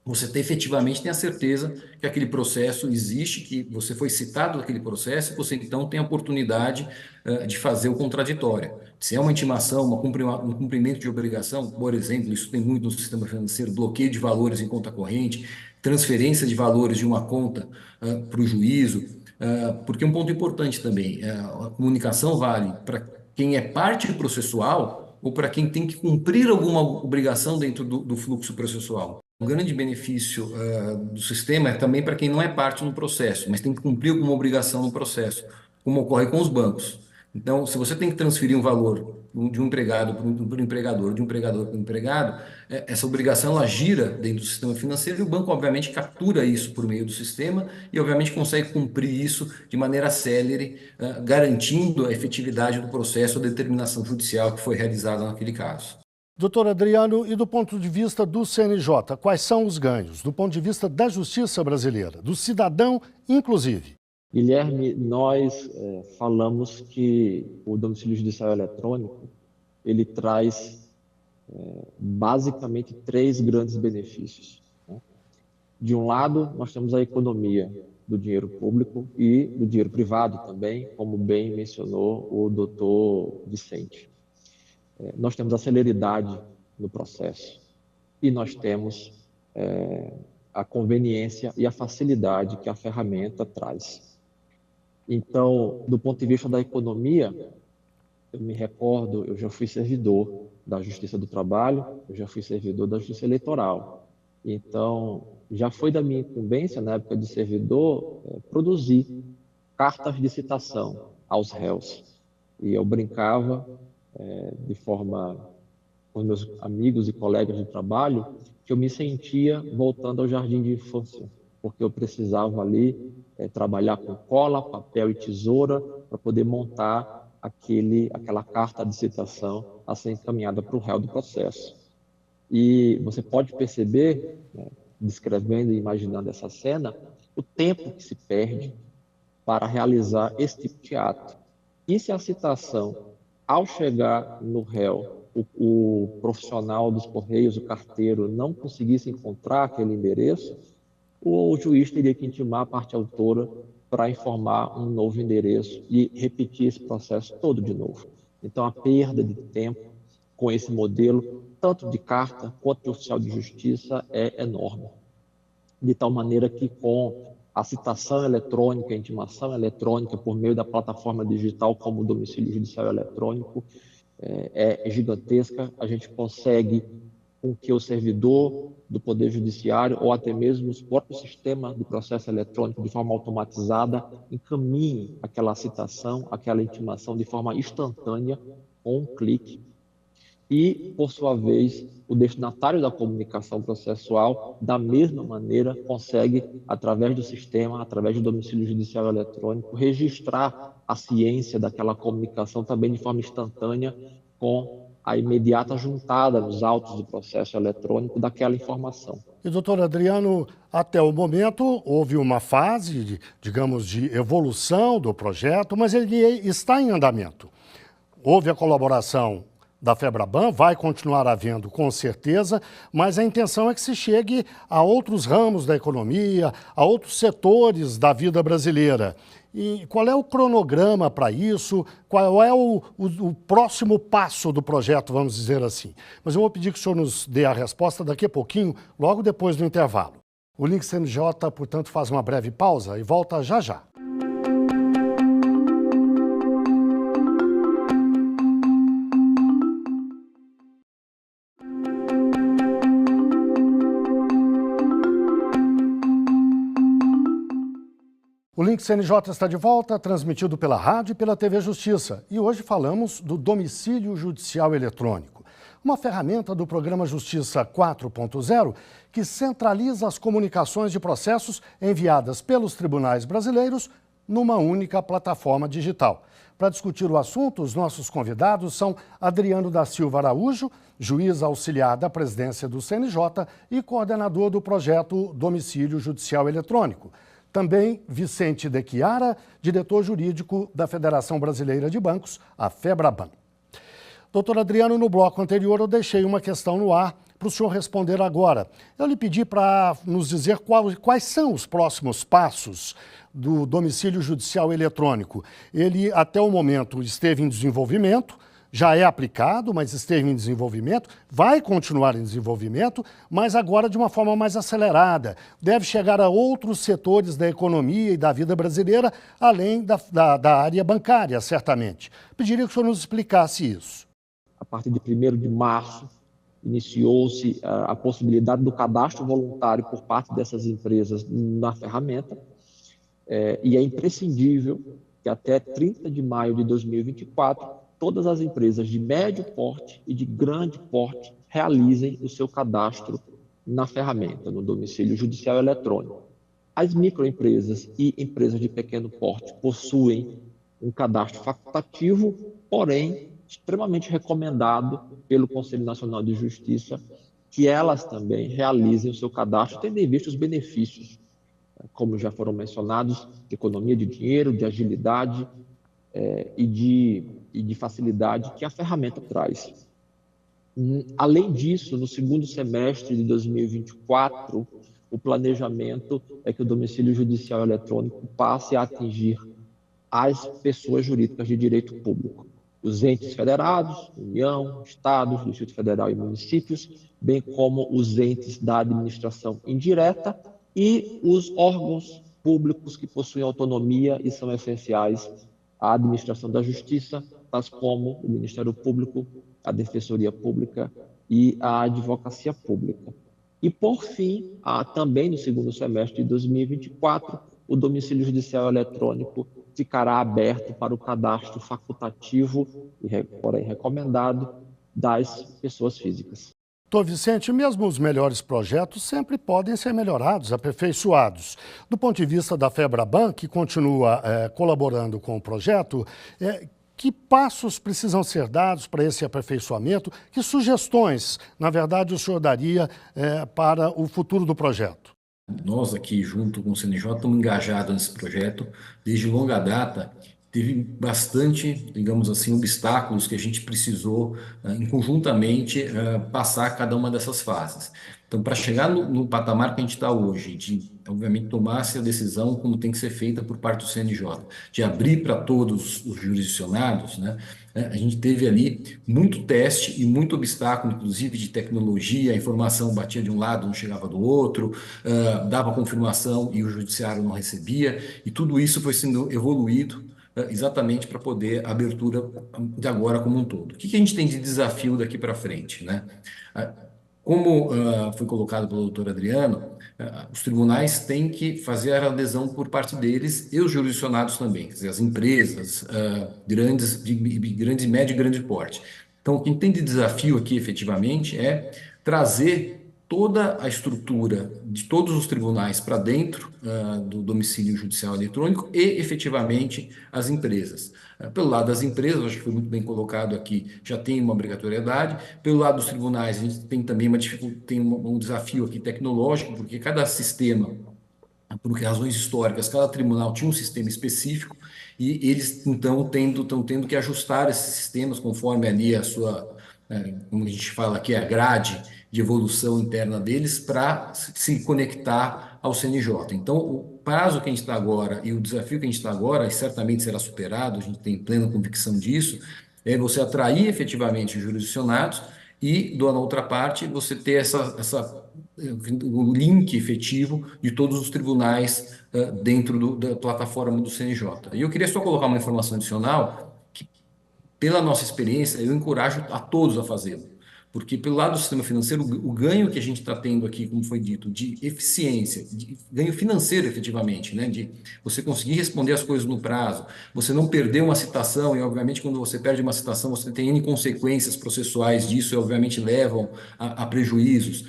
você efetivamente tem a certeza que aquele processo existe, que você foi citado naquele processo, você então tem a oportunidade de fazer o contraditório. Se é uma intimação, um cumprimento de obrigação, por exemplo, isso tem muito no sistema financeiro, bloqueio de valores em conta corrente, transferência de valores de uma conta para o juízo, porque um ponto importante também, a comunicação vale para quem é parte processual ou para quem tem que cumprir alguma obrigação dentro do fluxo processual. Um grande benefício do sistema é também para quem não é parte no processo, mas tem que cumprir alguma obrigação no processo, como ocorre com os bancos. Então, se você tem que transferir um valor de um empregado para um empregador, de um empregador para um empregado, essa obrigação ela gira dentro do sistema financeiro e o banco, obviamente, captura isso por meio do sistema e, obviamente, consegue cumprir isso de maneira célere, garantindo a efetividade do processo ou determinação judicial que foi realizada naquele caso. Doutor Adriano, e do ponto de vista do CNJ, quais são os ganhos? Do ponto de vista da justiça brasileira, do cidadão, inclusive? Guilherme, nós falamos que o domicílio judicial eletrônico, ele traz basicamente três grandes benefícios, né? De um lado, nós temos a economia do dinheiro público e do dinheiro privado também, como bem mencionou o doutor Vicente. Nós temos a celeridade no processo e nós temos a conveniência e a facilidade que a ferramenta traz. Então, do ponto de vista da economia, eu me recordo, eu já fui servidor da Justiça do Trabalho, eu já fui servidor da Justiça Eleitoral. Então, já foi da minha incumbência, na época de servidor, produzir cartas de citação aos réus. E eu brincava de forma com meus amigos e colegas de trabalho, que eu me sentia voltando ao jardim de infância, porque eu precisava ali trabalhar com cola, papel e tesoura para poder montar aquela carta de citação a ser encaminhada para o réu do processo. E você pode perceber, né, descrevendo e imaginando essa cena, o tempo que se perde para realizar esse tipo de ato. E se a citação, ao chegar no réu, o profissional dos Correios, o carteiro, não conseguisse encontrar aquele endereço, o juiz teria que intimar a parte autora para informar um novo endereço e repetir esse processo todo de novo. Então, a perda de tempo com esse modelo, tanto de carta quanto de oficial de justiça, é enorme. De tal maneira que, com a citação eletrônica, a intimação eletrônica por meio da plataforma digital como o domicílio judicial eletrônico, é gigantesca. A gente consegue com que o servidor do Poder Judiciário ou até mesmo os próprios sistemas do processo eletrônico, de forma automatizada, encaminhem aquela citação, aquela intimação de forma instantânea, com um clique. E, por sua vez, o destinatário da comunicação processual, da mesma maneira, consegue, através do sistema, através do domicílio judicial eletrônico, registrar a ciência daquela comunicação também de forma instantânea, com a imediata juntada nos autos do processo eletrônico daquela informação. E, doutor Adriano, até o momento houve uma fase, digamos, de evolução do projeto, mas ele está em andamento. Houve a colaboração da FEBRABAN, vai continuar havendo com certeza, mas a intenção é que se chegue a outros ramos da economia, a outros setores da vida brasileira. E qual é o cronograma para isso? Qual é o próximo passo do projeto, vamos dizer assim? Mas eu vou pedir que o senhor nos dê a resposta daqui a pouquinho, logo depois do intervalo. O Link CNJ, portanto, faz uma breve pausa e volta já já. O Link CNJ está de volta, transmitido pela rádio e pela TV Justiça. E hoje falamos do domicílio judicial eletrônico, uma ferramenta do programa Justiça 4.0 que centraliza as comunicações de processos enviadas pelos tribunais brasileiros numa única plataforma digital. Para discutir o assunto, os nossos convidados são Adriano da Silva Araújo, juiz auxiliar da presidência do CNJ e coordenador do projeto Domicílio Judicial Eletrônico. Também Vicente de Chiara, diretor jurídico da Federação Brasileira de Bancos, a FEBRABAN. Doutor Adriano, no bloco anterior eu deixei uma questão no ar para o senhor responder agora. Eu lhe pedi para nos dizer quais são os próximos passos do domicílio judicial eletrônico. Ele, até o momento, esteve em desenvolvimento, já é aplicado, mas esteve em desenvolvimento, vai continuar em desenvolvimento, mas agora de uma forma mais acelerada. Deve chegar a outros setores da economia e da vida brasileira, além da área bancária, certamente. Pediria que o senhor nos explicasse isso. A partir de 1º de março, iniciou-se a possibilidade do cadastro voluntário por parte dessas empresas na ferramenta, e é imprescindível que até 30 de maio de 2024, todas as empresas de médio porte e de grande porte realizem o seu cadastro na ferramenta, no domicílio judicial eletrônico. As microempresas e empresas de pequeno porte possuem um cadastro facultativo, porém extremamente recomendado pelo Conselho Nacional de Justiça que elas também realizem o seu cadastro, tendo em vista os benefícios, como já foram mencionados, de economia de dinheiro, de agilidade e de facilidade que a ferramenta traz. Além disso, no segundo semestre de 2024, o planejamento é que o domicílio judicial eletrônico passe a atingir as pessoas jurídicas de direito público, os entes federados, União, Estados, Distrito Federal e municípios, bem como os entes da administração indireta e os órgãos públicos que possuem autonomia e são essenciais à administração da justiça, tais como o Ministério Público, a Defensoria Pública e a Advocacia Pública. E, por fim, também no segundo semestre de 2024, o domicílio judicial eletrônico ficará aberto para o cadastro facultativo, porém recomendado, das pessoas físicas. Doutor Vicente, mesmo os melhores projetos sempre podem ser melhorados, aperfeiçoados. Do ponto de vista da FEBRABAN, que continua colaborando com o projeto, que passos precisam ser dados para esse aperfeiçoamento? Que sugestões, na verdade, o senhor daria para o futuro do projeto? Nós aqui, junto com o CNJ, estamos engajados nesse projeto desde longa data. Teve bastante, digamos assim, obstáculos que a gente precisou, conjuntamente, passar cada uma dessas fases. Então, para chegar no patamar que a gente está hoje, de, obviamente, tomar-se a decisão como tem que ser feita por parte do CNJ, de abrir para todos os jurisdicionados, né? A gente teve ali muito teste e muito obstáculo, inclusive de tecnologia, a informação batia de um lado, não chegava do outro, dava confirmação e o judiciário não recebia, e tudo isso foi sendo evoluído exatamente para poder a abertura de agora como um todo. O que a gente tem de desafio daqui para frente, né? Como foi colocado pelo doutor Adriano, os tribunais têm que fazer a adesão por parte deles e os jurisdicionados também, quer dizer, as empresas grandes, de grande, médio e grande porte. Então, o que tem de desafio aqui, efetivamente, é trazer toda a estrutura de todos os tribunais para dentro do domicílio judicial eletrônico e, efetivamente, as empresas. Pelo lado das empresas, acho que foi muito bem colocado aqui, já tem uma obrigatoriedade. Pelo lado dos tribunais, a gente tem também um desafio aqui tecnológico, porque cada sistema, por razões históricas, cada tribunal tinha um sistema específico e eles, então, estão tendo que ajustar esses sistemas conforme ali a sua, como a gente fala aqui, a grade de evolução interna deles para se conectar ao CNJ. Então, o prazo que a gente está agora e o desafio que a gente está agora, e certamente será superado, a gente tem plena convicção disso, é você atrair efetivamente os jurisdicionados e, na outra parte, você ter o link efetivo de todos os tribunais dentro da plataforma do CNJ. E eu queria só colocar uma informação adicional, que, pela nossa experiência, eu encorajo a todos a fazê-lo. Porque, pelo lado do sistema financeiro, o ganho que a gente está tendo aqui, como foi dito, de eficiência, de ganho financeiro, efetivamente, né? De você conseguir responder as coisas no prazo, você não perder uma citação, e, obviamente, quando você perde uma citação, você tem N consequências processuais disso, e, obviamente, levam a prejuízos.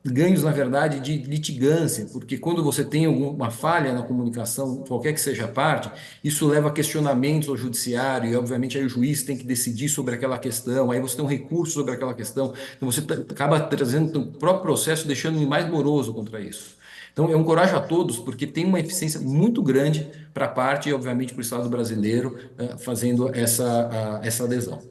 Ganhos, na verdade, de litigância, porque quando você tem alguma falha na comunicação, qualquer que seja a parte, isso leva a questionamentos ao judiciário e, obviamente, aí o juiz tem que decidir sobre aquela questão, aí você tem um recurso sobre aquela questão, então você acaba trazendo o próprio processo, deixando-me mais moroso contra isso. Então, eu encorajo a todos, porque tem uma eficiência muito grande para a parte e, obviamente, para o Estado brasileiro fazendo essa adesão.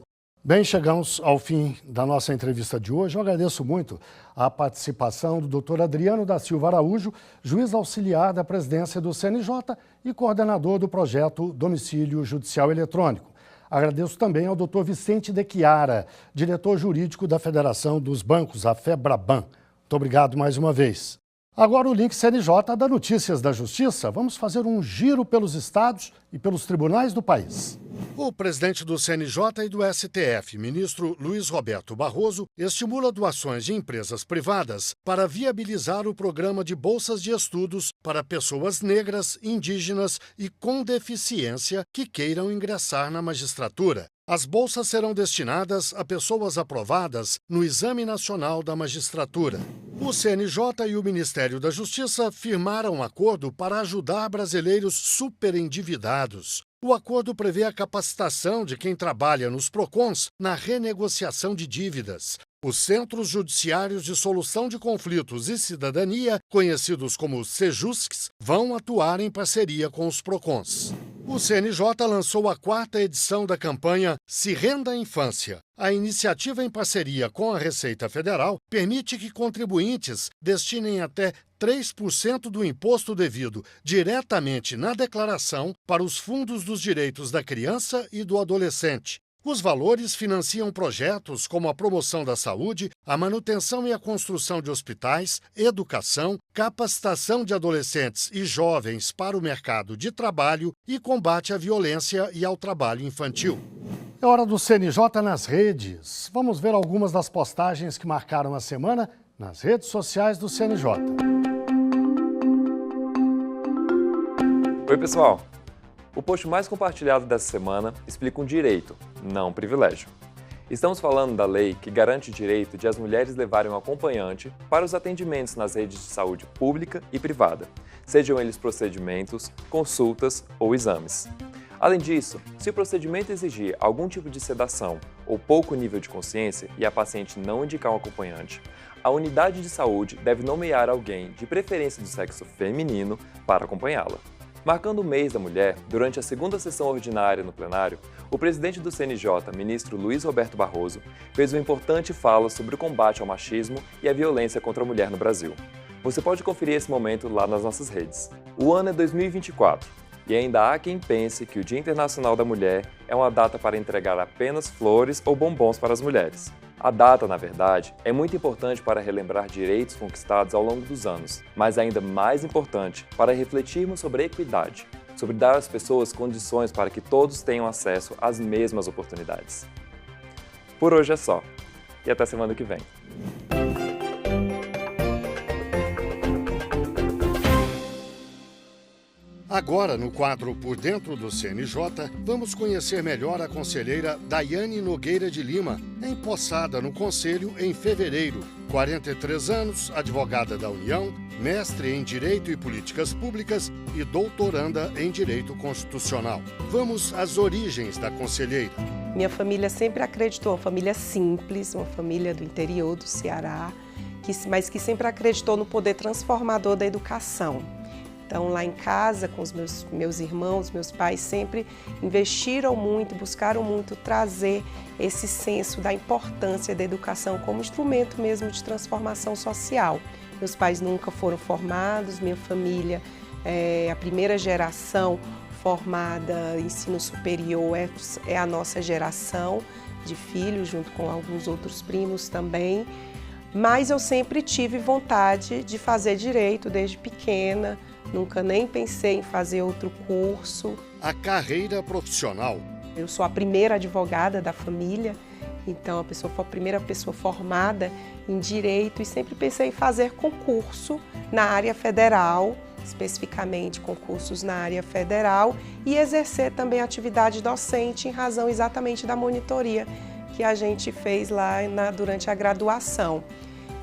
Bem, chegamos ao fim da nossa entrevista de hoje. Eu agradeço muito a participação do Dr. Adriano da Silva Araújo, juiz auxiliar da presidência do CNJ e coordenador do projeto Domicílio Judicial Eletrônico. Agradeço também ao Dr. Vicente de Chiara, diretor jurídico da Federação dos Bancos, a FEBRABAN. Muito obrigado mais uma vez. Agora o link CNJ dá Notícias da Justiça. Vamos fazer um giro pelos estados e pelos tribunais do país. O presidente do CNJ e do STF, ministro Luiz Roberto Barroso, estimula doações de empresas privadas para viabilizar o programa de bolsas de estudos para pessoas negras, indígenas e com deficiência que queiram ingressar na magistratura. As bolsas serão destinadas a pessoas aprovadas no Exame Nacional da Magistratura. O CNJ e o Ministério da Justiça firmaram um acordo para ajudar brasileiros superendividados. O acordo prevê a capacitação de quem trabalha nos PROCONs na renegociação de dívidas. Os Centros Judiciários de Solução de Conflitos e Cidadania, conhecidos como CEJUSCs, vão atuar em parceria com os PROCONs. O CNJ lançou a 4ª edição da campanha Se Renda à Infância. A iniciativa, em parceria com a Receita Federal, permite que contribuintes destinem até 3% do imposto devido diretamente na declaração para os fundos dos direitos da criança e do adolescente. Os valores financiam projetos como a promoção da saúde, a manutenção e a construção de hospitais, educação, capacitação de adolescentes e jovens para o mercado de trabalho e combate à violência e ao trabalho infantil. É hora do CNJ nas redes. Vamos ver algumas das postagens que marcaram a semana nas redes sociais do CNJ. Oi, pessoal! O post mais compartilhado dessa semana explica um direito, não um privilégio. Estamos falando da lei que garante o direito de as mulheres levarem um acompanhante para os atendimentos nas redes de saúde pública e privada, sejam eles procedimentos, consultas ou exames. Além disso, se o procedimento exigir algum tipo de sedação ou pouco nível de consciência e a paciente não indicar um acompanhante, a unidade de saúde deve nomear alguém, de preferência do sexo feminino, para acompanhá-la. Marcando o mês da mulher, durante a segunda sessão ordinária no plenário, o presidente do CNJ, ministro Luiz Roberto Barroso, fez uma importante fala sobre o combate ao machismo e à violência contra a mulher no Brasil. Você pode conferir esse momento lá nas nossas redes. O ano é 2024 e ainda há quem pense que o Dia Internacional da Mulher é uma data para entregar apenas flores ou bombons para as mulheres. A data, na verdade, é muito importante para relembrar direitos conquistados ao longo dos anos, mas ainda mais importante para refletirmos sobre a equidade, sobre dar às pessoas condições para que todos tenham acesso às mesmas oportunidades. Por hoje é só, e até semana que vem. Agora, no quadro Por Dentro do CNJ, vamos conhecer melhor a conselheira Daiane Nogueira de Lima, empossada no Conselho em fevereiro. 43 anos, advogada da União, mestre em Direito e Políticas Públicas e doutoranda em Direito Constitucional. Vamos às origens da conselheira. Minha família sempre acreditou, uma família simples, uma família do interior do Ceará, mas que sempre acreditou no poder transformador da educação. Então, lá em casa, com os meus irmãos, meus pais sempre investiram muito, buscaram muito trazer esse senso da importância da educação como instrumento mesmo de transformação social. Meus pais nunca foram formados, minha família é a primeira geração formada em ensino superior, é a nossa geração de filhos, junto com alguns outros primos também. Mas eu sempre tive vontade de fazer direito desde pequena. Nunca nem pensei em fazer outro curso. A profissional. Eu sou a primeira advogada da família, então a primeira pessoa formada em direito e sempre pensei em fazer concurso na área federal, especificamente concursos na área federal e exercer também atividade docente em razão exatamente da monitoria que a gente fez lá durante a graduação.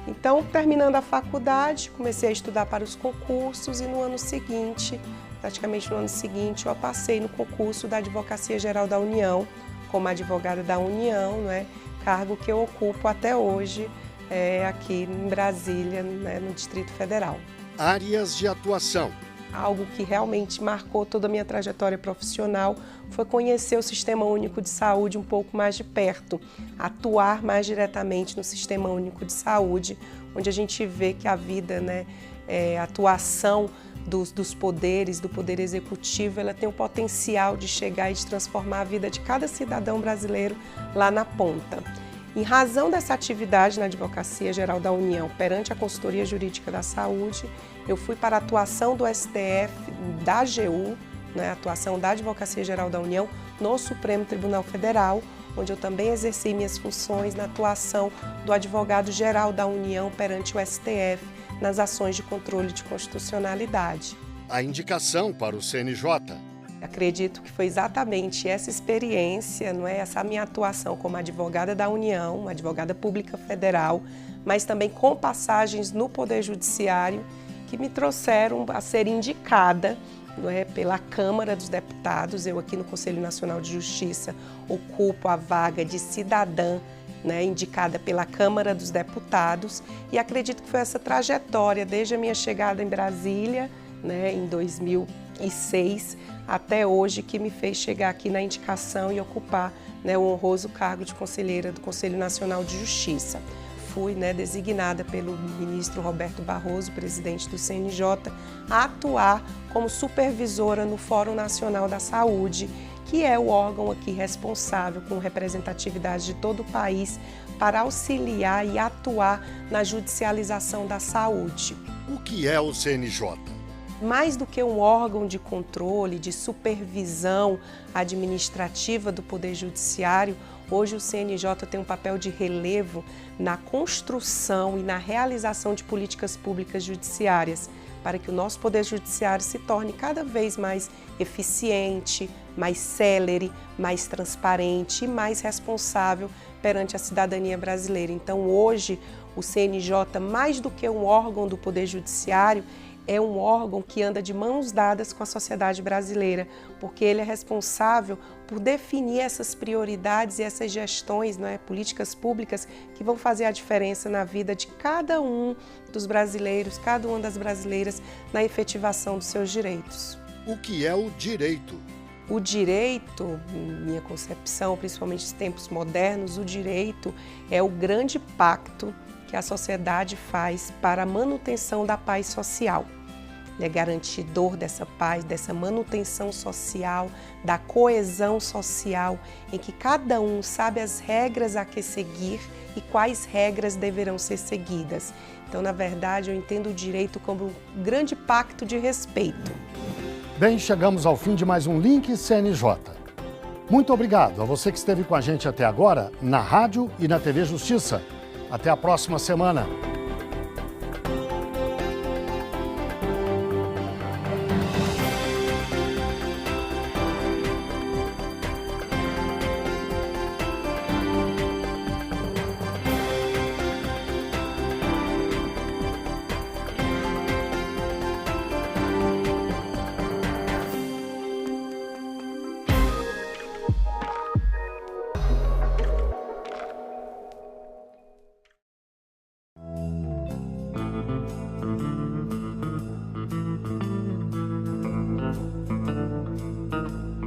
Então, terminando a faculdade, comecei a estudar para os concursos e no ano seguinte, praticamente no ano seguinte, eu passei no concurso da Advocacia Geral da União, como advogada da União, né, cargo que eu ocupo até hoje aqui em Brasília, né, no Distrito Federal. Áreas de atuação. Algo que realmente marcou toda a minha trajetória profissional foi conhecer o Sistema Único de Saúde um pouco mais de perto, atuar mais diretamente no Sistema Único de Saúde, onde a gente vê que a vida, né, a atuação dos poderes, do Poder Executivo, ela tem o potencial de chegar e de transformar a vida de cada cidadão brasileiro lá na ponta. Em razão dessa atividade na Advocacia Geral da União perante a Consultoria Jurídica da Saúde, eu fui para a atuação do STF, da AGU, né, atuação da Advocacia Geral da União no Supremo Tribunal Federal, onde eu também exerci minhas funções na atuação do Advogado-Geral da União perante o STF nas ações de controle de constitucionalidade. A indicação para o CNJ. Acredito que foi exatamente essa experiência, não é? Essa minha atuação como advogada da União, uma advogada pública federal, mas também com passagens no Poder Judiciário, que me trouxeram a ser indicada, não é, pela Câmara dos Deputados. Eu aqui no Conselho Nacional de Justiça ocupo a vaga de cidadã, né, indicada pela Câmara dos Deputados, e acredito que foi essa trajetória, desde a minha chegada em Brasília, né, em 2006, até hoje, que me fez chegar aqui na indicação e ocupar, né, o honroso cargo de conselheira do Conselho Nacional de Justiça. Fui, né, designada pelo ministro Roberto Barroso, presidente do CNJ, a atuar como supervisora no Fórum Nacional da Saúde, que é o órgão aqui responsável com representatividade de todo o país para auxiliar e atuar na judicialização da saúde. O que é o CNJ? Mais do que um órgão de controle, de supervisão administrativa do Poder Judiciário, hoje o CNJ tem um papel de relevo na construção e na realização de políticas públicas judiciárias, para que o nosso Poder Judiciário se torne cada vez mais eficiente, mais célere, mais transparente e mais responsável perante a cidadania brasileira. Então, hoje, o CNJ, mais do que um órgão do Poder Judiciário, é um órgão que anda de mãos dadas com a sociedade brasileira, porque ele é responsável por definir essas prioridades e essas gestões, políticas públicas que vão fazer a diferença na vida de cada um dos brasileiros, cada uma das brasileiras, na efetivação dos seus direitos. O que é o direito? O direito, minha concepção, principalmente nos tempos modernos, o direito é o grande pacto que a sociedade faz para a manutenção da paz social. Ele é garantidor dessa paz, dessa manutenção social, da coesão social, em que cada um sabe as regras a que seguir e quais regras deverão ser seguidas. Então, na verdade, eu entendo o direito como um grande pacto de respeito. Bem, chegamos ao fim de mais um Link CNJ. Muito obrigado a você que esteve com a gente até agora, na rádio e na TV Justiça. Até a próxima semana.